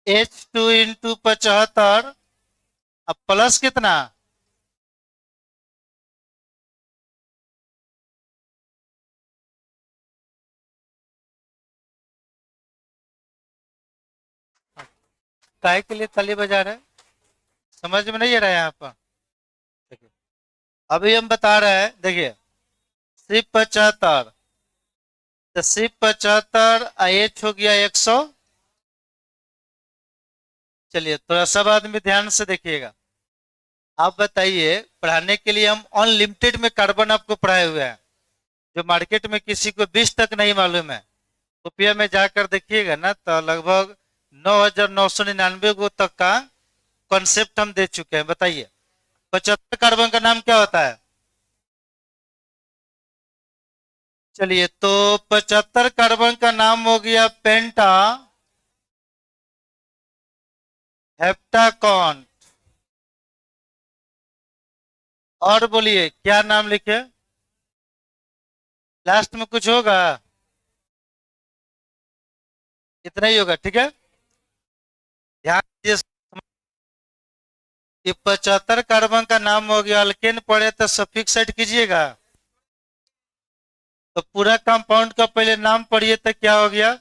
H2 × 75, अब प्लस कितना? काय के लिए ताली बजा रहे हैं? समझ में नहीं आ रहा है यहाँ पर? देखिए, अभी हम बता रहे हैं, देखिए, C75, तो C75 H हो गया 100। चलिए, थोड़ा सब आदमी ध्यान से देखिएगा। आप बताइए, पढ़ाने के लिए हम अनलिमिटेड में कार्बन आपको पढ़ाए हुए हैं, जो मार्केट में किसी को 20 तक नहीं मालूम है। रुपया में जाकर देखिएगा ना, तो लगभग 9,999 गो तक का कॉन्सेप्ट हम दे चुके हैं। बताइए, 75 कार्बन का नाम क्या होता है? चलिए, तो 75 कार्बन का नाम हो गया पेंटा हेप्टाकॉन। और बोलिए क्या नाम लिखे? लास्ट में कुछ होगा? इतना ही होगा, ठीक है? ध्यान दीजिए। ये 75 कार्बन का नाम हो गया। अल्केन पढ़े तो सफिक्स ऐड कीजिएगा। तो पूरा कंपाउंड का पहले नाम पढ़िए, तो क्या हो गया?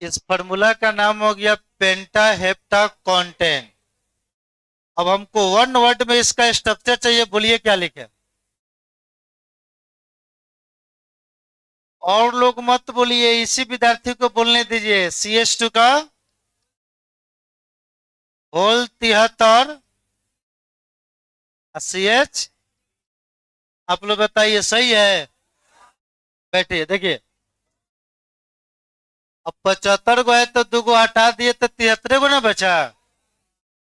इस फार्मूला का नाम हो गया पेंटा हेप्टा कॉन्टेन। अब हमको वन वर्ड में इसका स्ट्रक्चर चाहिए। बोलिए क्या लिखे? और लोग मत बोलिए, इसी विद्यार्थी को बोलने दीजिए। CH2 का होल 73, CH। आप लोग बताइए सही है? बैठिए, देखिए, अब 75 गो है तो 2 हटा दिए तो 73 गो ना बचा।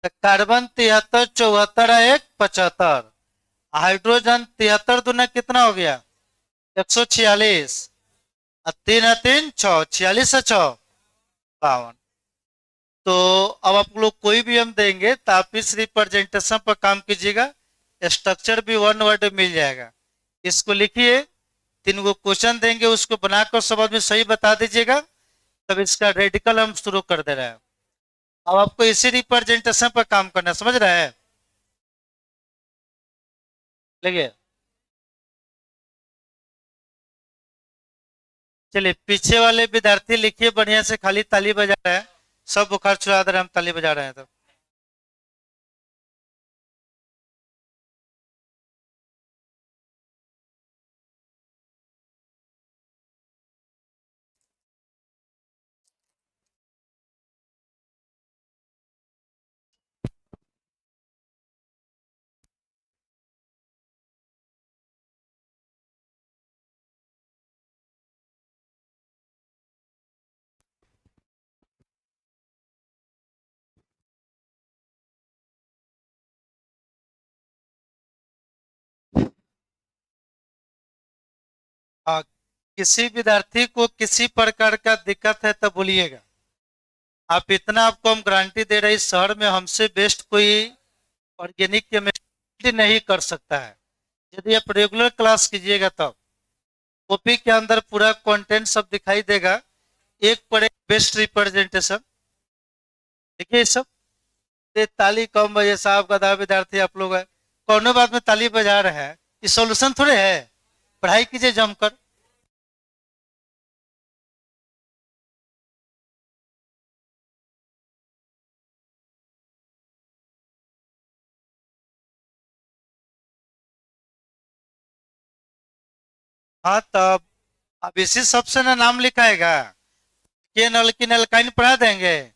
तो कार्बन 73, 74 एक 75। हाइड्रोजन 73 दूना कितना हो गया? 146। और 3 है 3 6, 46 है 6 52। तो अब आप लोग कोई भी हम देंगे तो आप इस रिप्रेजेंटेशन पर काम कीजिएगा। स्ट्रक्चर भी वन वर्ड में मिल जाएगा। इसको लिखिए, 3 गो क्वेश्चन देंगे, उसको बनाकर सब आदमी सही बता दीजिएगा। तब इसका रेडिकल हम शुरू कर दे रहे हैं। अब आपको इसी रिप्रेजेंटेशन पर काम करना है, समझ रहे हैं? लगे। चलिए, पीछे वाले विद्यार्थी लिखिए बढ़िया से, खाली ताली बजा रहे हैं। सब बुखार छुड़ा दे रहे हैं, हम ताली बजा रहे हैं तो। हाँ, किसी विद्यार्थी को किसी प्रकार का दिक्कत है तो बोलिएगा। आप इतना आपको हम गारंटी दे रहे हैं, इस शहर में हमसे बेस्ट कोई ऑर्गेनिक केमिस्ट्री नहीं कर सकता है। यदि आप रेगुलर क्लास कीजिएगा तब कॉपी के अंदर पूरा कंटेंट सब दिखाई देगा, एक पर एक बेस्ट रिप्रेजेंटेशन। देखिए सब। ये ताली कम बजे साहब, गधा विद्यार्थी आप लोग है, कौनो बात में ताली बजा रहे हैं, ये सॉल्यूशन थोड़े है। पढ़ाई कीजिए जमकर। हाँ, तब अब इसी सबसे ना नाम लिखाएगा। के नल की नलकाइन पढ़ा देंगे,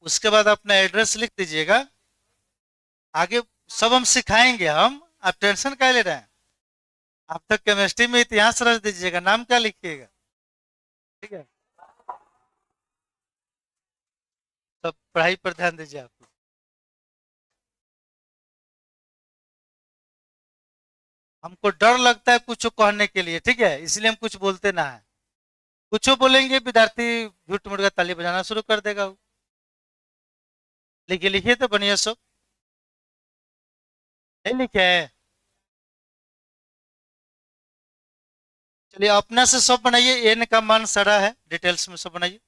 उसके बाद अपना एड्रेस लिख दीजिएगा। आगे सब हम सिखाएंगे हम, आप टेंशन क्या ले रहे हैं? आप तो केमिस्ट्री में इतिहास रच दीजिएगा, नाम क्या लिखिएगा? ठीक है। सब पढ़ाई पर ध्यान दीजिए आप लोग। हमको डर लगता है कुछ कहने के लिए, ठीक है, इसलिए हम कुछ बोलते ना है। कुछ बोलेंगे विद्यार्थी झूठ मूठ का ताली बजाना शुरू कर देगा वो। लिखिए लिखिए तो बढ़िया सब। नहीं लिखे है? चलिए, अपना से सब बनाइए। एन का मान सड़ा है, डिटेल्स में सब बनाइए।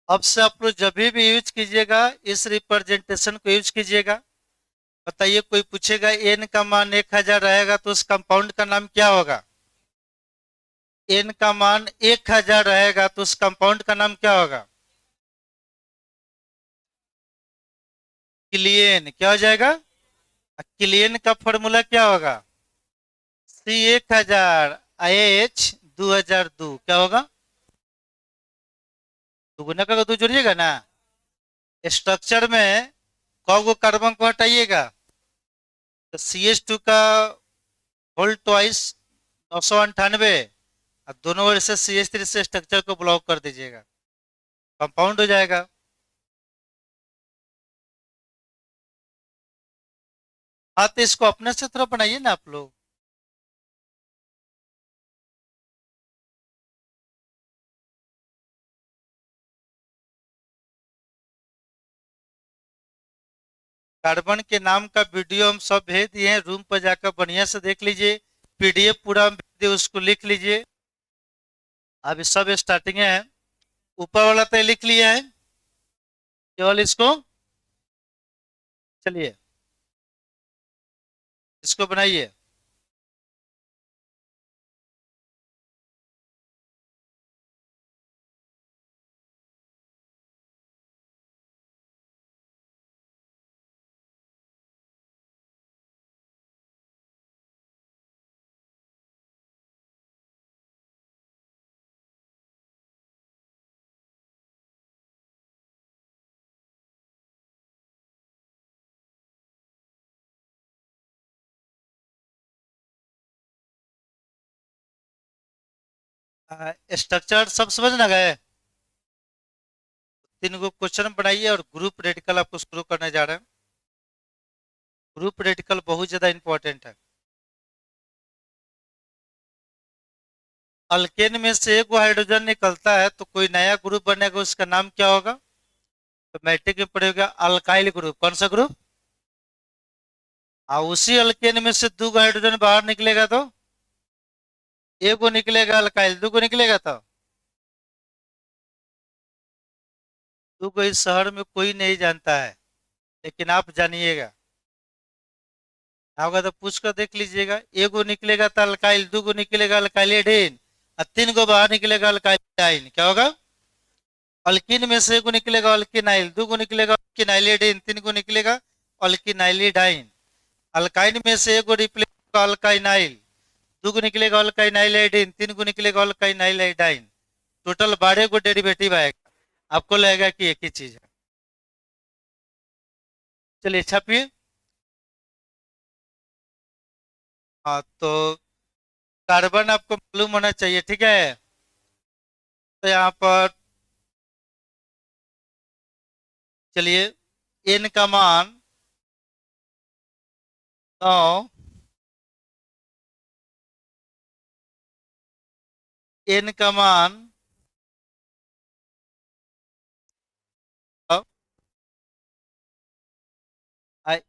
अब से आप लोग जब भी यूज कीजिएगा इस रिप्रेजेंटेशन को यूज कीजिएगा। बताइए, कोई पूछेगा एन का मान 1000 रहेगा तो उस कंपाउंड का नाम क्या होगा? एन का मान 1000 रहेगा तो उस कंपाउंड का नाम क्या होगा? किलियन क्या हो जाएगा? किलियन का फॉर्मूला क्या होगा? C 1000 H 2002 क्या होगा? दुगुना का दो जोड़िएगा ना। स्ट्रक्चर में कौ गो कार्बन को हटाइएगा? तो CH2 का होल ट्वाइस 998, और दोनों ओर से CH3 से स्ट्रक्चर को ब्लॉक कर दीजिएगा, कंपाउंड हो जाएगा। हाँ, तो इसको अपने से थोड़ा बनाइए ना आप लोग। कार्बन के नाम का वीडियो हम सब भेज दिए हैं, रूम पर जाकर बढ़िया से देख लीजिए। PDF पूरा हम भेज दिए, उसको लिख लीजिए। अभी सब स्टार्टिंग है। ऊपर वाला तो लिख लिया है, केवल इसको चलिए इसको बनाइए। स्ट्रक्चर सब समझ ना गए? तीन गो क्वेश्चन बनाइए और ग्रुप रेडिकल आपको शुरू करने जा रहे हैं। ग्रुप रेडिकल बहुत ज्यादा इंपॉर्टेंट है। अल्केन में से एक गो हाइड्रोजन निकलता है तो कोई नया ग्रुप बनेगा, उसका नाम क्या होगा? तो मैट्रिक में पड़ेगा अल्काइल ग्रुप। कौन सा ग्रुप? उसी अल्केन में से दो गो हाइड्रोजन बाहर निकलेगा तो एक गो निकलेगा अल्काइल, दो गो निकलेगा तो दो गो इस शहर में कोई नहीं जानता है, लेकिन आप जानिएगा। होगा तो पूछ कर देख लीजिएगा। एक गो निकलेगा तो अल्काइल, दो गो निकलेगा अल्काइल एडेन, और तीन गो बाहर निकलेगा अल्काइल डाइन। क्या होगा? अल्किन में से एक गो निकलेगा अल्किनाइल, दो गो निकलेगा अल्किनाइल एडेन, तीन गो निकलेगा अल्किनाइल डाइन। अल्काइन में से एक गो रिप्लेस होगा अल्काइनाइल, दो गो निकलेगा अल्काइनाइल एडेन, तीन गो निकलेगा अल्काइनाइल एडाइन। टोटल 12 गो डेरिवेटिव आएगा। आपको लगेगा कि एक ही चीज है। चलिए छपिए। हाँ तो कार्बन आपको मालूम होना चाहिए, ठीक है। तो यहाँ पर चलिए, एन का मान 9, एन का मान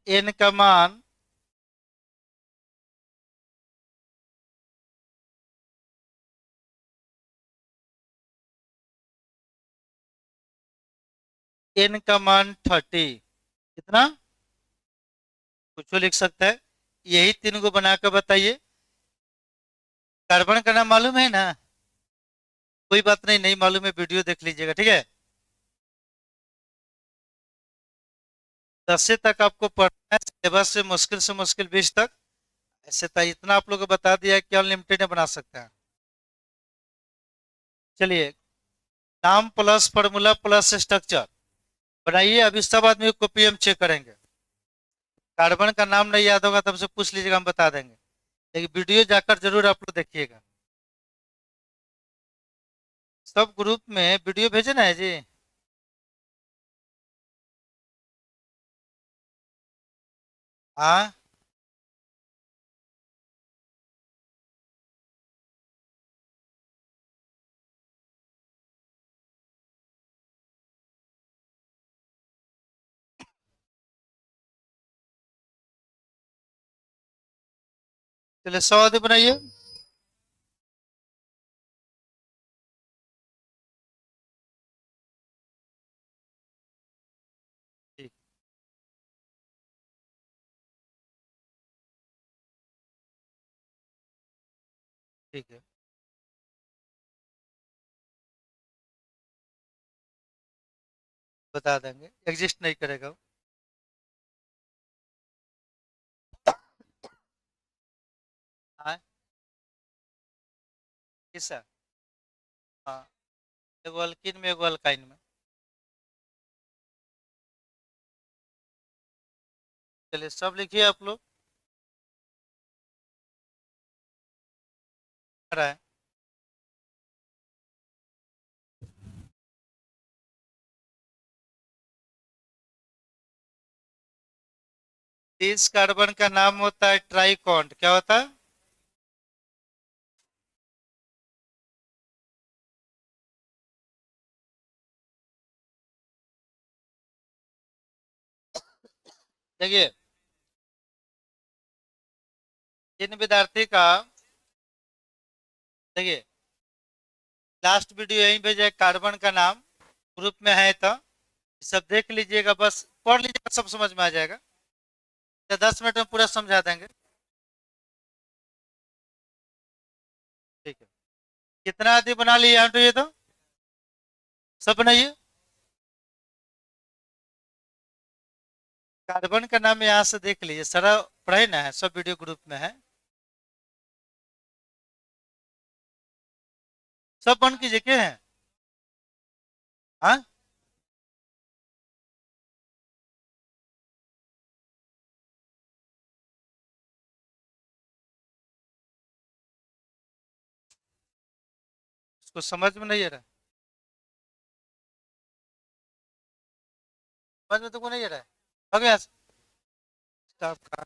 एन का मान एन का मान 30। कितना? कुछ लिख सकता है। यही तीन को बनाकर बताइए। कार्बन का नाम मालूम है ना? कोई बात नहीं, नहीं मालूम है वीडियो देख लीजिएगा, ठीक है। 10 से तक आपको पढ़ना है, सिलेबस से मुश्किल 20 तक। ऐसे तो इतना आप लोग को बता दिया है कि अनलिमिटेड बना सकते हैं। चलिए, नाम प्लस फॉर्मूला प्लस स्ट्रक्चर बनाइए। अभी सब आदमी कॉपी हम चेक करेंगे। कार्बन का नाम नहीं याद होगा तब से पूछ लीजिएगा, हम बता देंगे। लेकिन वीडियो जाकर जरूर आप लोग देखिएगा। सब ग्रुप में वीडियो भेजे ना है जी। हाँ, चलिए 100 आदमी बनाइए। ठीक, ठीक है, बता देंगे। एग्जिस्ट नहीं करेगा वो। हाँ, किसा? हाँ, एगो अल्किन में एगो अल्काइन में। चलिए सब लिखिए आप लोग। आ रहा है। 30 कार्बन का नाम होता है ट्राइकॉन्ट। क्या होता है? देखिए, जिन विद्यार्थी का, देखिए, लास्ट वीडियो यहीं भेजा है कार्बन का नाम, ग्रुप में है तो सब देख लीजिएगा, बस पढ़ लीजिएगा, सब समझ में आ जाएगा। तो 10 मिनट में पूरा समझा देंगे। ठीक है। कितना आदमी बना लिए यहाँ तो? ये तो सब बनाइए। कार्बन का नाम यहाँ से देख लीजिए, सारा पढ़े ना है, सब वीडियो ग्रुप में है। सब बन कीजिए के हैं। हाँ, उसको समझ में नहीं आ रहा? समझ में तुमको नहीं आ रहा है? हो गया? स्टॉप का।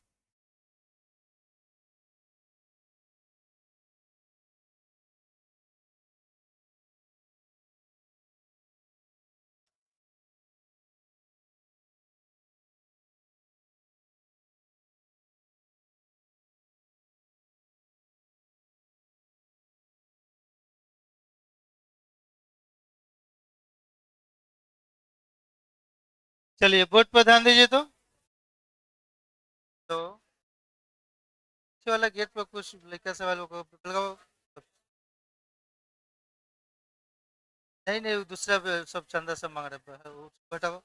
चलिए बोर्ड पर ध्यान दीजिए तो पीछे वाला गेट पर कुछ लिखा सवाल को लगाओ। नहीं नहीं, वो दूसरा सब चंदा सब मांग रहे हैं, वो बैठाओ,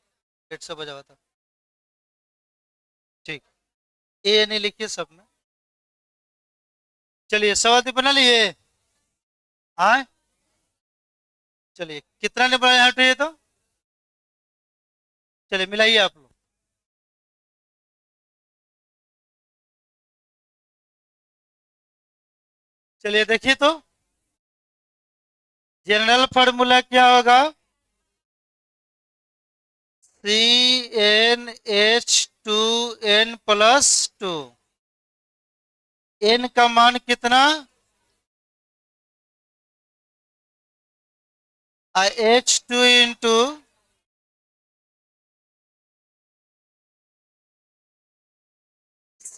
गेट सब बजा हुआ था। ठीक। ए नहीं लिखिए सब में। चलिए सवाल बना लिए। हाँ, चलिए कितना ने बनाया यहाँ पे तो? चलिए मिलाइए आप लोग। चलिए देखिए तो जनरल फॉर्मूला क्या होगा? CnH2n+2। n का मान कितना? H2 into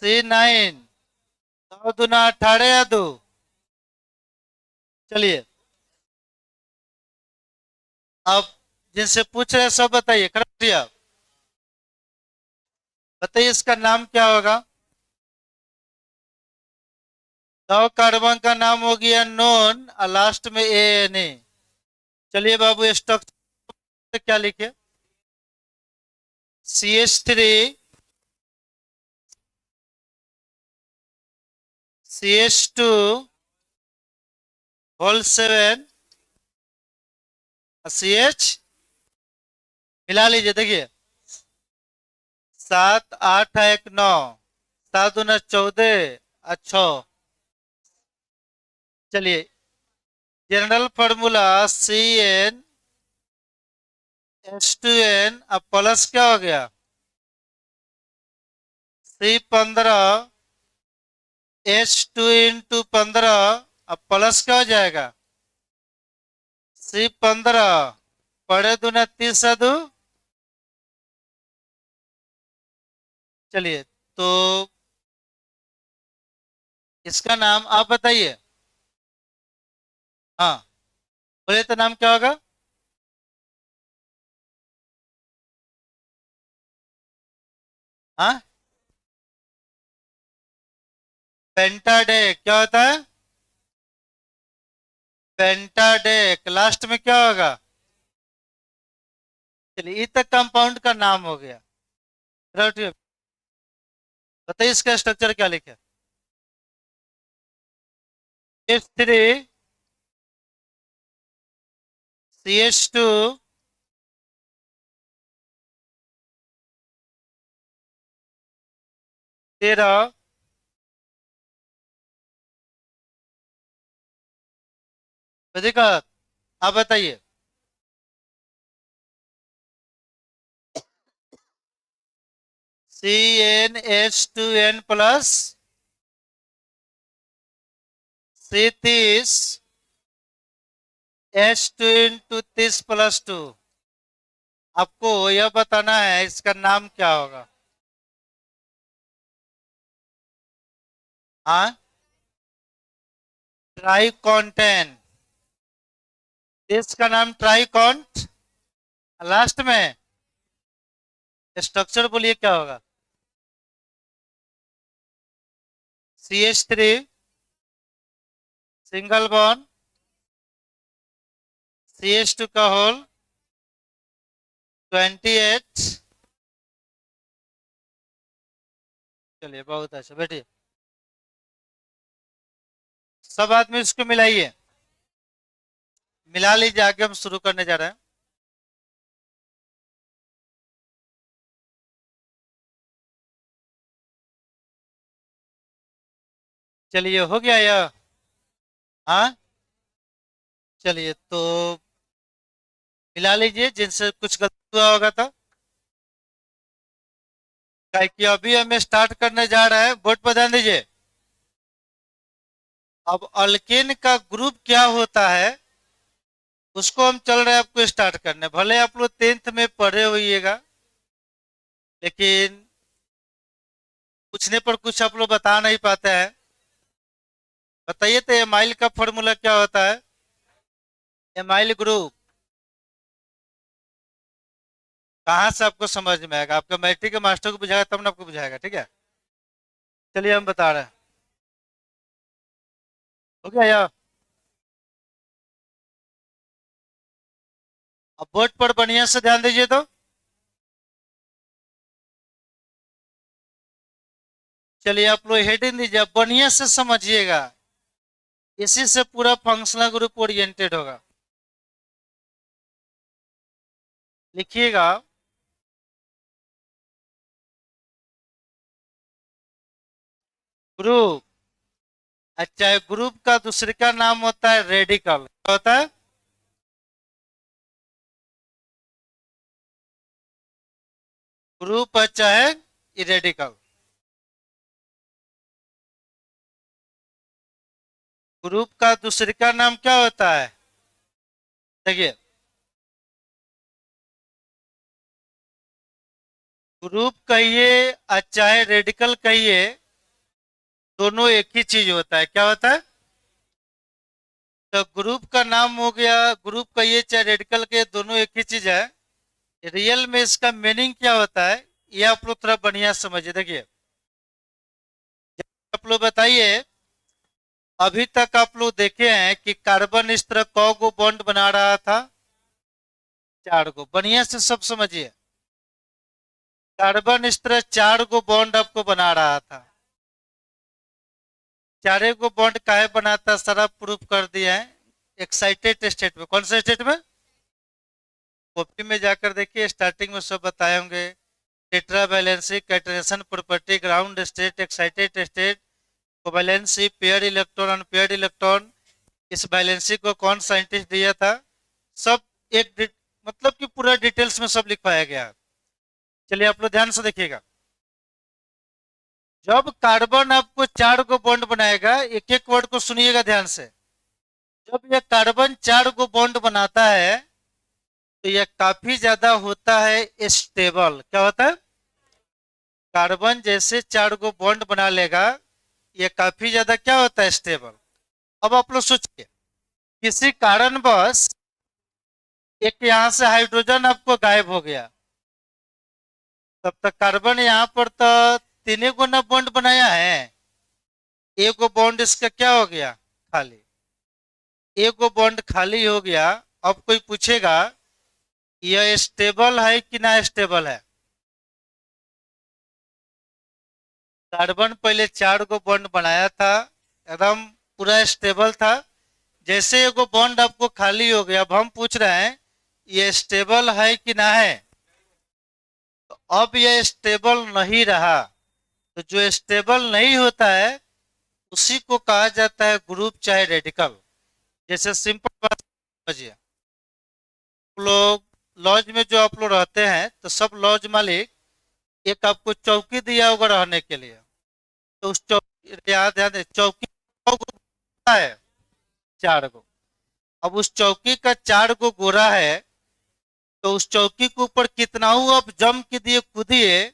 C9। 9 दूना 18 या 2? चलिए अब जिनसे पूछ रहे हैं सब बताइए, कर दिया? बताइए इसका नाम क्या होगा? 9 कार्बन का नाम हो गया नॉन और लास्ट में ANA। चलिए बाबू स्ट्रक्चर क्या लिखे? CH3 CH2 होल 7 CH मिला लीजिए, देखिए 7 8 1 9, 7 दूना 14 और 6। चलिए जनरल फॉर्मूला CnH2n अब प्लस क्या हो गया? C15H2 इंटू 15 अब प्लस क्या हो जाएगा? C15 पड़े दूना 30 2। चलिए तो इसका नाम आप बताइए। हाँ, बोले तो नाम क्या होगा? हाँ, पेंटाडेक क्या होता है? पेंटाडेक लास्ट में क्या होगा? चलिए ये तक कंपाउंड का नाम हो गया। रटिए, बताइए इसका स्ट्रक्चर क्या लिखे? H3 CH2 13। देखा? आप बताइए। CnH2n+ C30 H2 into 30 + 2। आपको यह बताना है इसका नाम क्या होगा? हाँ, ट्राइकॉन्टेन। इसका नाम ट्राइकॉन्ट। लास्ट में स्ट्रक्चर बोलिए क्या होगा? CH3 सिंगल बॉन्ड CH2 का होल 28। चलिए बहुत अच्छा, बैठिए। सब आदमी इसको मिलाइए। मिला लीजिए, आगे हम शुरू करने जा रहे हैं। चलिए हो गया यह। हाँ, चलिए तो मिला लीजिए जिनसे कुछ गलती हुआ होगा तो। क्या कि अभी हमें स्टार्ट करने जा रहे हैं, बोर्ड पर ध्यान दीजिए। अब अल्केन का ग्रुप क्या होता है उसको हम चल रहे हैं आपको स्टार्ट करने। भले आप लोग 10th में पढ़े होइएगा, लेकिन पूछने पर कुछ आप लोग बता नहीं पाते हैं। बताइए तो एमाइल का फॉर्मूला क्या होता है? एमाइल ग्रुप कहाँ से आपको समझ में आएगा? आपका मैट्रिक के मास्टर को बुझाएगा तब ना आपको बुझाएगा, ठीक है। चलिए हम बता रहे हैं। हो गया यार? अब बोर्ड पर बढ़िया से ध्यान दीजिए तो। चलिए आप लोग हेडिंग दीजिए, अब बढ़िया से समझिएगा। इसी से पूरा फंक्शनल ग्रुप ओरिएंटेड होगा। लिखिएगा, ग्रुप। अच्छा, ग्रुप का दूसरे का नाम होता है रेडिकल। क्या होता है? ग्रुप अच्छा है रेडिकल। ग्रुप का दूसरे का नाम क्या होता है? देखिए, ग्रुप कहिए अच्छा है रेडिकल कहिए, दोनों एक ही चीज होता है। क्या होता है? तो ग्रुप का नाम हो गया, ग्रुप कहिए चाहे रेडिकल कहिए, दोनों एक ही चीज है। रियल में इसका मीनिंग क्या होता है ये आप लोग थोड़ा बढ़िया समझिए। देखिए, आप लोग बताइए, अभी तक आप लोग देखे हैं कि कार्बन इस तरह कौ को बॉन्ड बना रहा था? 4 को। बढ़िया से सब समझिए, कार्बन इस तरह 4 को बॉन्ड आपको बना रहा था। चारे को बॉन्ड काहे बनाता सारा प्रूफ कर दिया है एक्साइटेड स्टेट में। कौन सा स्टेट में? कॉपी में जाकर देखिए, स्टार्टिंग में सब बताए होंगे। Tetra valency, catenation property, ground state, excited state, covalency, pair electron, unpaired electron. इस वैलेंसी को कौन साइंटिस्ट दिया था? सब मतलब कि पूरा डिटेल्स में सब लिखवाया गया है। चलिए आप लोग ध्यान से देखिएगा। जब कार्बन आपको 4 को बॉन्ड बनाएगा, एक एक वर्ड को सुनिएगा ध्यान से। जब यह कार्बन 4 को बॉन्ड बनाता है तो यह काफी ज्यादा होता है स्टेबल। क्या होता है? कार्बन जैसे 4 को बॉन्ड बना लेगा, यह काफी ज्यादा क्या होता है? स्टेबल। अब आप लोग सोचिए, किसी कारणवश एक यहां से हाइड्रोजन आपको गायब हो गया, तब तक कार्बन यहाँ पर तो 3 को ना बॉन्ड बनाया है, एक को बॉन्ड इसका क्या हो गया? खाली। एक को बॉन्ड खाली हो गया। अब कोई पूछेगा यह स्टेबल है कि ना स्टेबल है? कार्बन पहले 4 को बॉन्ड बनाया था, एकदम पूरा स्टेबल था। जैसे एगो बॉन्ड आपको खाली हो गया, अब हम पूछ रहे हैं ये स्टेबल है कि ना है? तो अब ये स्टेबल नहीं रहा। तो जो स्टेबल नहीं होता है उसी को कहा जाता है ग्रुप चाहे रेडिकल। जैसे सिंपल बात समझिए, लोग लॉज में जो आप लोग रहते हैं तो सब लॉज मालिक एक आपको चौकी दिया होगा रहने के लिए। तो उस चौकी, याद ध्यान दे, चौकी है 4 को। अब उस चौकी का 4 को गोरा है, तो उस चौकी के ऊपर कितना हो आप जम के दिए कूदिए,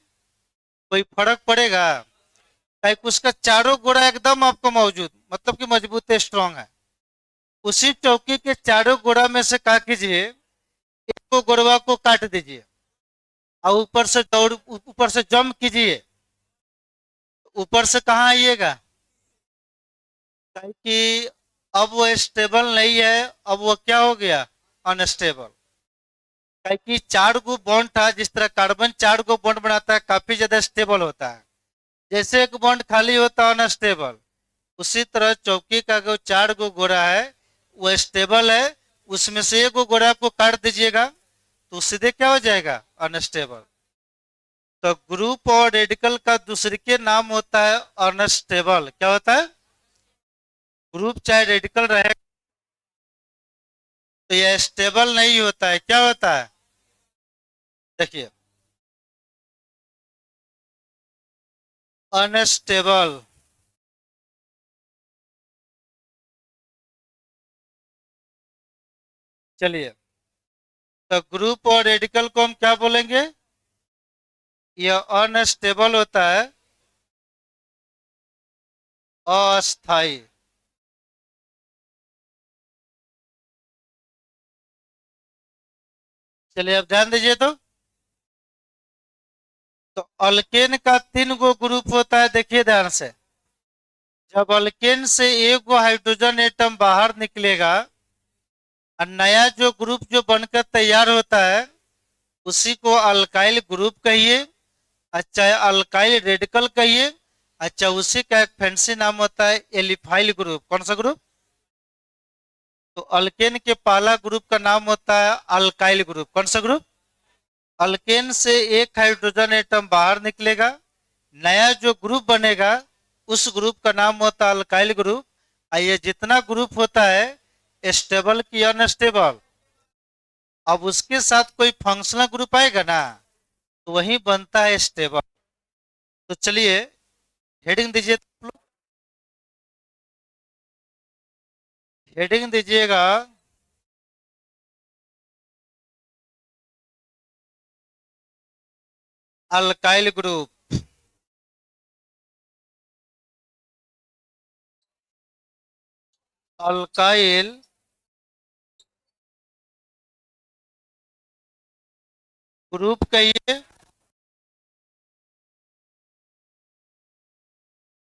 कोई फर्क पड़ेगा? लाइक उसका चारों गोरा एकदम आपको मौजूद, मतलब कि मजबूत है, स्ट्रांग है। उसी चौकी के चारों गोरा में से क्या कीजिए, एक को गोरवा को काट दीजिए और ऊपर से दौड़, ऊपर से जंप कीजिए। ऊपर से कहाँ आइएगा? कि अब वो स्टेबल नहीं है, अब वो क्या हो गया? अनस्टेबल। कि 4 को बॉन्ड था, जिस तरह कार्बन 4 को बॉन्ड बनाता है काफी ज्यादा स्टेबल होता है। जैसे एक बॉन्ड खाली होता है अनस्टेबल, उसी तरह चौकी का जो 4 को गोरा है वो स्टेबल है। उसमें से एक गोरा को काट दीजिएगा तो सीधे क्या हो जाएगा? अनस्टेबल। तो ग्रुप और रेडिकल का दूसरे के नाम होता है अनस्टेबल। क्या होता है? ग्रुप चाहे रेडिकल रहे, तो यह स्टेबल नहीं होता है, क्या होता है? देखिए, अनस्टेबल। चलिए, तो ग्रुप और रेडिकल को हम क्या बोलेंगे? यह अनस्टेबल होता है, अस्थाई। चलिए, अब ध्यान दीजिए तो अल्केन का तीन गो ग्रुप होता है, देखिए ध्यान से। जब अल्केन से एक गो हाइड्रोजन एटम बाहर निकलेगा और नया जो ग्रुप जो बनकर तैयार होता है, उसी को अल्काइल ग्रुप कहिए, अच्छा अल्काइल रेडिकल कहिए। अच्छा, उसी का एक फैंसी नाम होता है एलिफाइल ग्रुप। कौन सा ग्रुप? तो अल्केन के पहला ग्रुप का नाम होता है अल्काइल ग्रुप। कौन सा ग्रुप? अल्केन से एक हाइड्रोजन एटम बाहर निकलेगा, नया जो ग्रुप बनेगा उस ग्रुप का नाम होता है अल्काइल ग्रुप। और ये जितना ग्रुप होता है स्टेबल की अनस्टेबल, अब उसके साथ कोई फंक्शनल ग्रुप आएगा ना, तो वही बनता है स्टेबल। तो चलिए, हेडिंग दीजिए आप लोग। हेडिंग दीजिएगा अल्काइल ग्रुप। अल्काइल ग्रुप कहिए।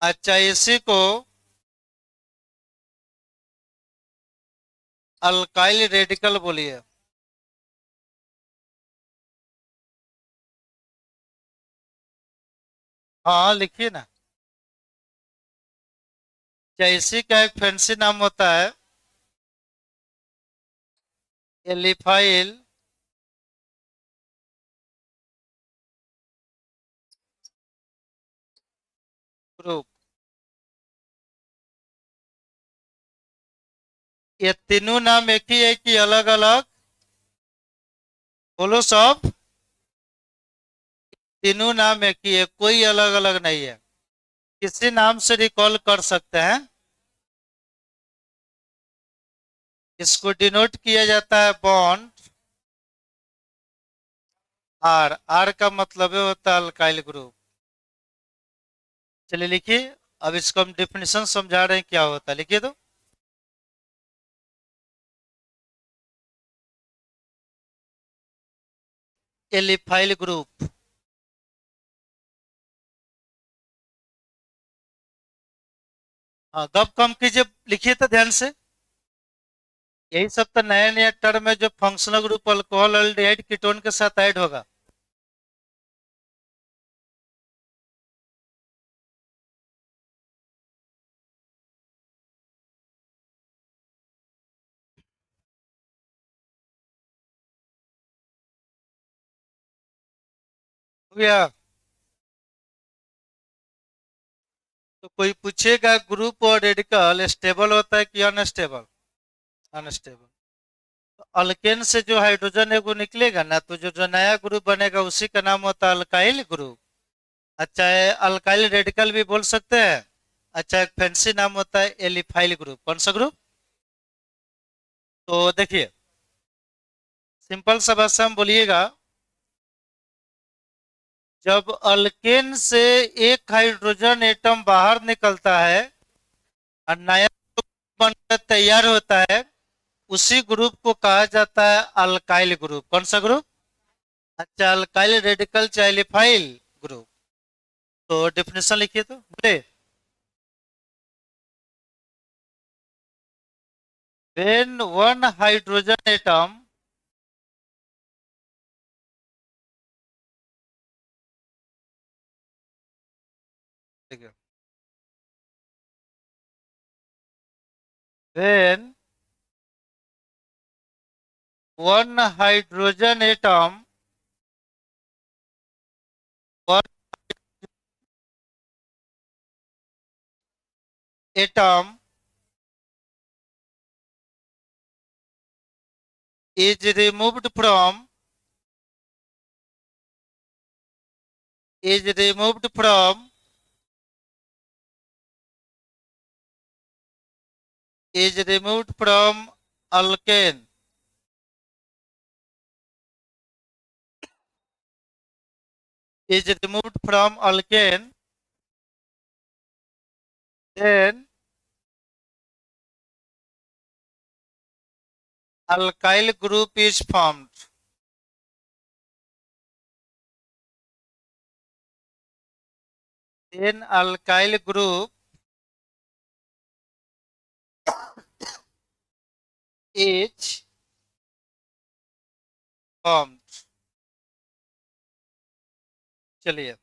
अच्छा, इसी को अल्काइल रेडिकल बोलिए। हाँ, लिखिए ना। क्या इसी का एक फैंसी नाम होता है एलिफाइल ग्रुप। ये तीनों नाम एक ही है कि अलग अलग? बोलो सब। तीनों नाम एक ही है, कोई अलग अलग नहीं है। किसी नाम से रिकॉल कर सकते हैं। इसको डिनोट किया जाता है बॉन्ड आर। आर का मतलब है होता है अल्काइल ग्रुप। चलिए लिखिए। अब इसको हम डिफिनेशन समझा रहे हैं क्या होता है, लिखिए तो। एलिफाइल ग्रुप। हाँ, गप कम कीजिए, लिखिए तो ध्यान से। यही सब तो नया नया टर्म है, जो functional group alcohol aldehyde ketone के साथ ऐड होगा। हो गया? तो कोई पूछेगा ग्रुप और रेडिकल स्टेबल होता है कि अनस्टेबल? अनस्टेबल। तो अल्केन से जो हाइड्रोजन है वो निकलेगा ना, तो जो नया ग्रुप बनेगा उसी का नाम होता है अल्काइल ग्रुप। अच्छा है, अल्काइल रेडिकल भी बोल सकते हैं। अच्छा, एक फैंसी नाम होता है एलिफाइल ग्रुप। कौन सा ग्रुप? तो देखिए, सिंपल सा भाषा में बोलिएगा। जब अल्केन से एक हाइड्रोजन एटम बाहर निकलता है और नया बनकर तैयार होता है, उसी ग्रुप को कहा जाता है अल्काइल ग्रुप। कौन सा ग्रुप? अच्छा, अल्काइल रेडिकल चाहे एलिफाइल ग्रुप। तो डेफिनेशन लिखिए तो बोले। when one hydrogen atom when one hydrogen one atom is removed from is removed from is removed from alkane is removed from alkane, then alkyl group is formed. Then alkyl group is formed. चलिए,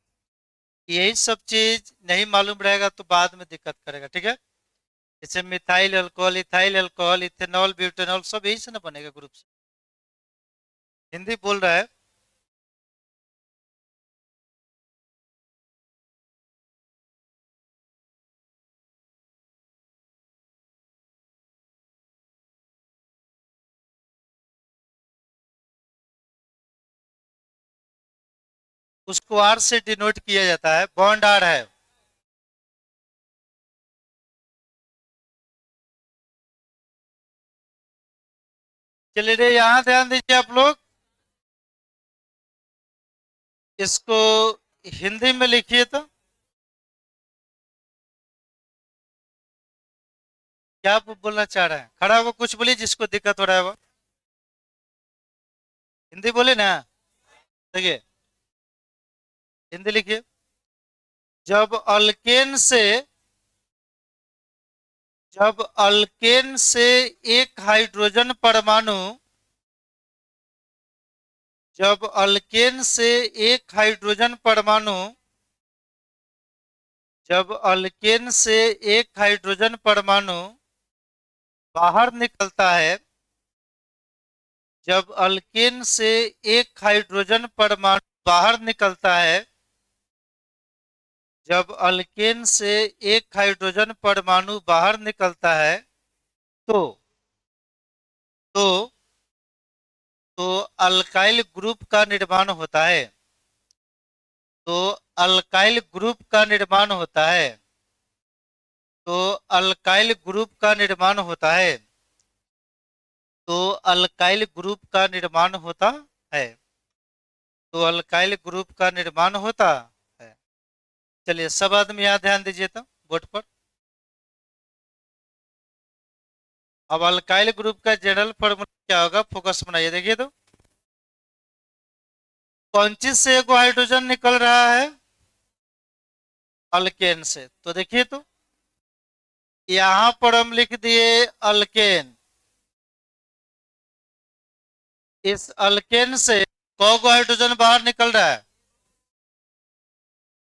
यही सब चीज नहीं मालूम रहेगा तो बाद में दिक्कत करेगा, ठीक है। जैसे methyl alcohol, ethyl alcohol, ethanol, butanol सब यही से ना बनेगा ग्रुप से। हिंदी बोल रहा है। उसको आर से डिनोट किया जाता है, बॉन्ड आर है। चलिए रे, यहाँ ध्यान दीजिए आप लोग, इसको हिंदी में लिखिए तो क्या आप बोलना चाह रहे हैं। खड़ा होकर कुछ बोलिए, जिसको दिक्कत हो रहा है वो हिंदी बोले ना। देखिए, हिंदी लिखिए। जब अल्केन से जब अल्केन से एक हाइड्रोजन परमाणु जब अल्केन से एक हाइड्रोजन परमाणु जब अल्केन से एक हाइड्रोजन परमाणु बाहर निकलता है जब अल्केन से एक हाइड्रोजन परमाणु बाहर निकलता है जब अल्केन से एक हाइड्रोजन परमाणु बाहर निकलता है तो तो तो अल्काइल ग्रुप का निर्माण होता है। तो अल्काइल ग्रुप का निर्माण होता है। तो अल्काइल ग्रुप का निर्माण होता है। तो अल्काइल ग्रुप का निर्माण होता है। तो अल्काइल ग्रुप का निर्माण होता है। चलिए, सब आदमी यहाँ ध्यान दीजिए तो बोर्ड पर। अब अल्काइल ग्रुप का जनरल फॉर्मूला क्या होगा, फोकस बनाइए, देखिए तो कौन चीज से एगो हाइड्रोजन निकल रहा है, अल्केन से। तो देखिए तो यहां पर हम लिख दिए अल्केन। इस अल्केन से कौगो हाइड्रोजन बाहर निकल रहा है,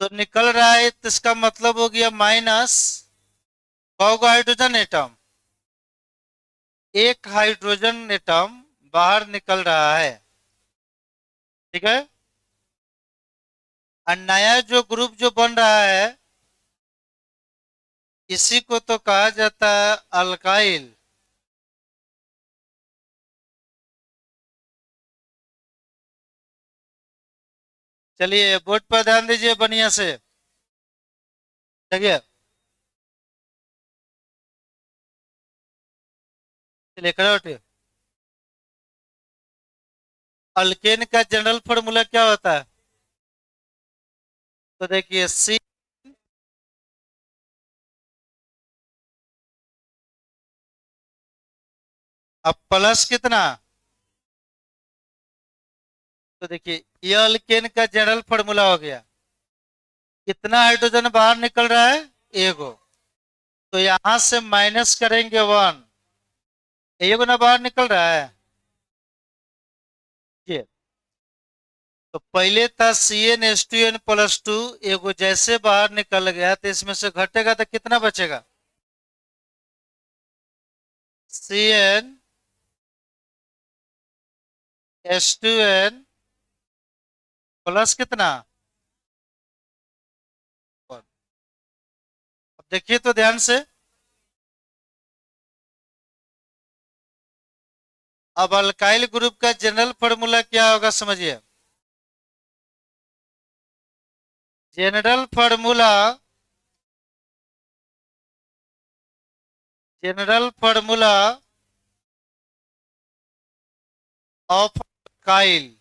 तो निकल रहा है तो इसका मतलब हो गया माइनस कौगो हाइड्रोजन एटम। एक हाइड्रोजन एटम बाहर निकल रहा है, ठीक है। और नया जो ग्रुप जो बन रहा है इसी को तो कहा जाता है अल्काइल। चलिए, बोर्ड पर ध्यान दीजिए बढ़िया से, देखिए। चलिए, खड़े उठिए। अल्केन का जनरल फॉर्मूला क्या होता है, तो देखिए सी। अब प्लस कितना, तो देखिए ये अल्केन का जनरल फॉर्मूला हो गया। कितना हाइड्रोजन बाहर निकल रहा है, एगो। तो यहां से माइनस करेंगे 1, एगो ना बाहर निकल रहा है ये। तो पहले था CnH2n+2, एगो जैसे बाहर निकल गया तो इसमें से घटेगा तो कितना बचेगा, CnH2n+ कितना। अब देखिए तो ध्यान से, अब अल्काइल ग्रुप का जनरल फॉर्मूला क्या होगा समझिए। General formula, general formula of alkyl,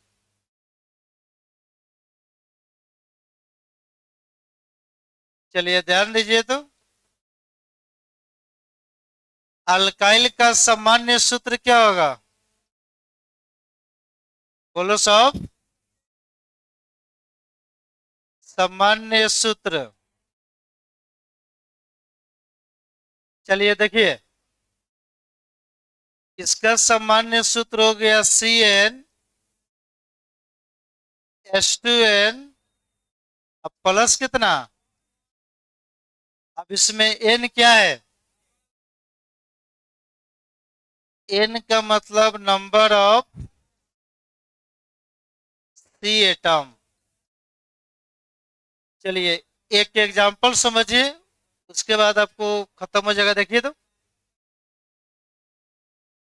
चलिए ध्यान दीजिए तो। अल्काइल का सामान्य सूत्र क्या होगा, बोलो सब। सामान्य सूत्र, चलिए देखिए, इसका सामान्य सूत्र हो गया CnH2n, अब प्लस कितना, अब इसमें n क्या है, n का मतलब नंबर ऑफ सी एटम। चलिए एक एग्जांपल समझिए, उसके बाद आपको खत्म हो जाएगा। देखिए तो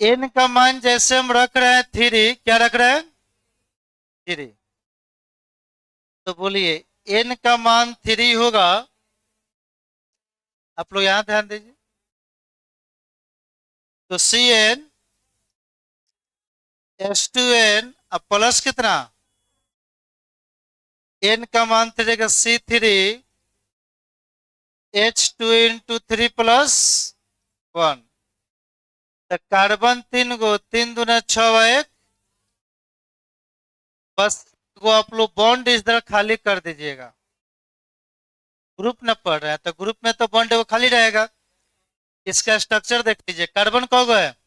n का मान जैसे हम रख रहे हैं 3, क्या रख रहे हैं 3, तो बोलिए n का मान 3 होगा। आप लोग यहां ध्यान दीजिए, तो CnH2n अब प्लस कितना, n का मान रहेगा C3H2 इंटू 3+1, तो कार्बन 3 गो, 3 दूना 6 बस को आप लोग बॉन्ड इस तरह खाली कर दीजिएगा। ग्रुप न पढ़ रहे हैं तो ग्रुप में तो बॉन्ड वो खाली रहेगा। इसका स्ट्रक्चर देख लीजिए, कार्बन कौन है,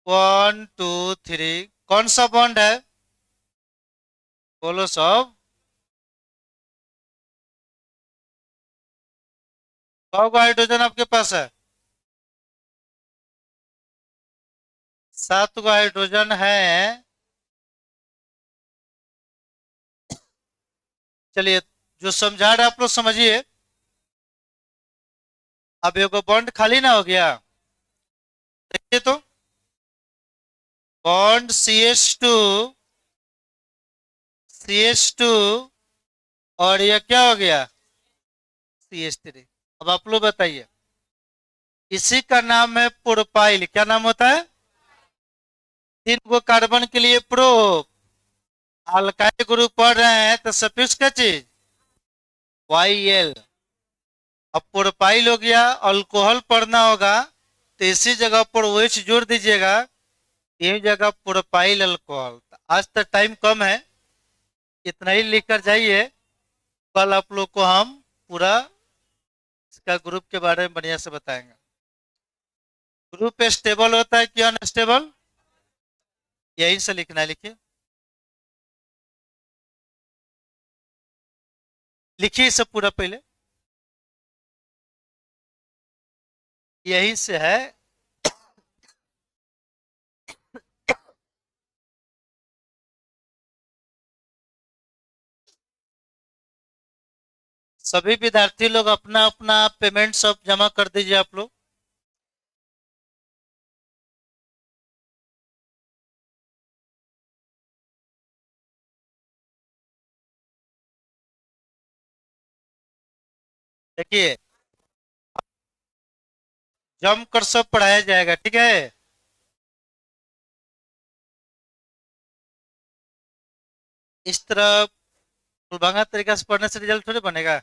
1 2 3, कौन सा बॉन्ड है, बोलो सब। कौ हाइड्रोजन आपके पास है, 7 गो हाइड्रोजन है। चलिए जो समझा रहे आप लोग समझिए। अब एगो बॉन्ड खाली ना हो गया, देखिए तो बॉन्ड CH2 और ये क्या हो गया CH3। अब आप लोग बताइए, इसी का नाम है प्रोपाइल, क्या नाम होता है, 3 गो कार्बन के लिए प्रो, अल्काइल ग्रुप पढ़ रहे हैं तो सफिक्स क्या चीज YL। अब प्रोपाइल हो गया, अल्कोहल पढ़ना होगा तो इसी जगह पर OH जोड़ दीजिएगा, ये जगह प्रोपाइल अल्कोहल। आज तक टाइम कम है, इतना ही लिख कर जाइए, कल आप लोग को हम पूरा इसका ग्रुप के बारे में बढ़िया से बताएंगे। ग्रुप स्टेबल होता है कि अनस्टेबल, यही से लिखना है, लिखिए, लिखिए सब पूरा पहले, यही से है। सभी विद्यार्थी लोग अपना अपना पेमेंट सब जमा कर दीजिए आप लोग। देखिए जम कर सब पढ़ाया जाएगा, ठीक है। इस तरह फुलभांगा तरीका से पढ़ने से रिजल्ट थोड़ी बनेगा।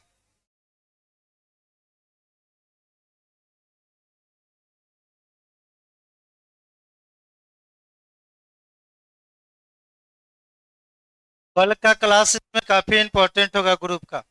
कल का क्लास इसमें काफी इंपॉर्टेंट होगा ग्रुप का।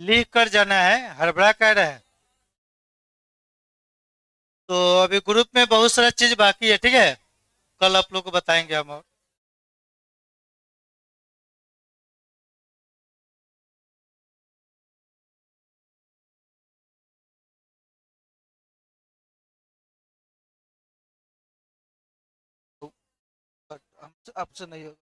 लिख कर जाना है, हड़बड़ा कह रहा है। तो अभी ग्रुप में बहुत सारा चीज बाकी है, ठीक है। कल आप लोग को बताएंगे हम और। तो, आपसे नहीं होगा।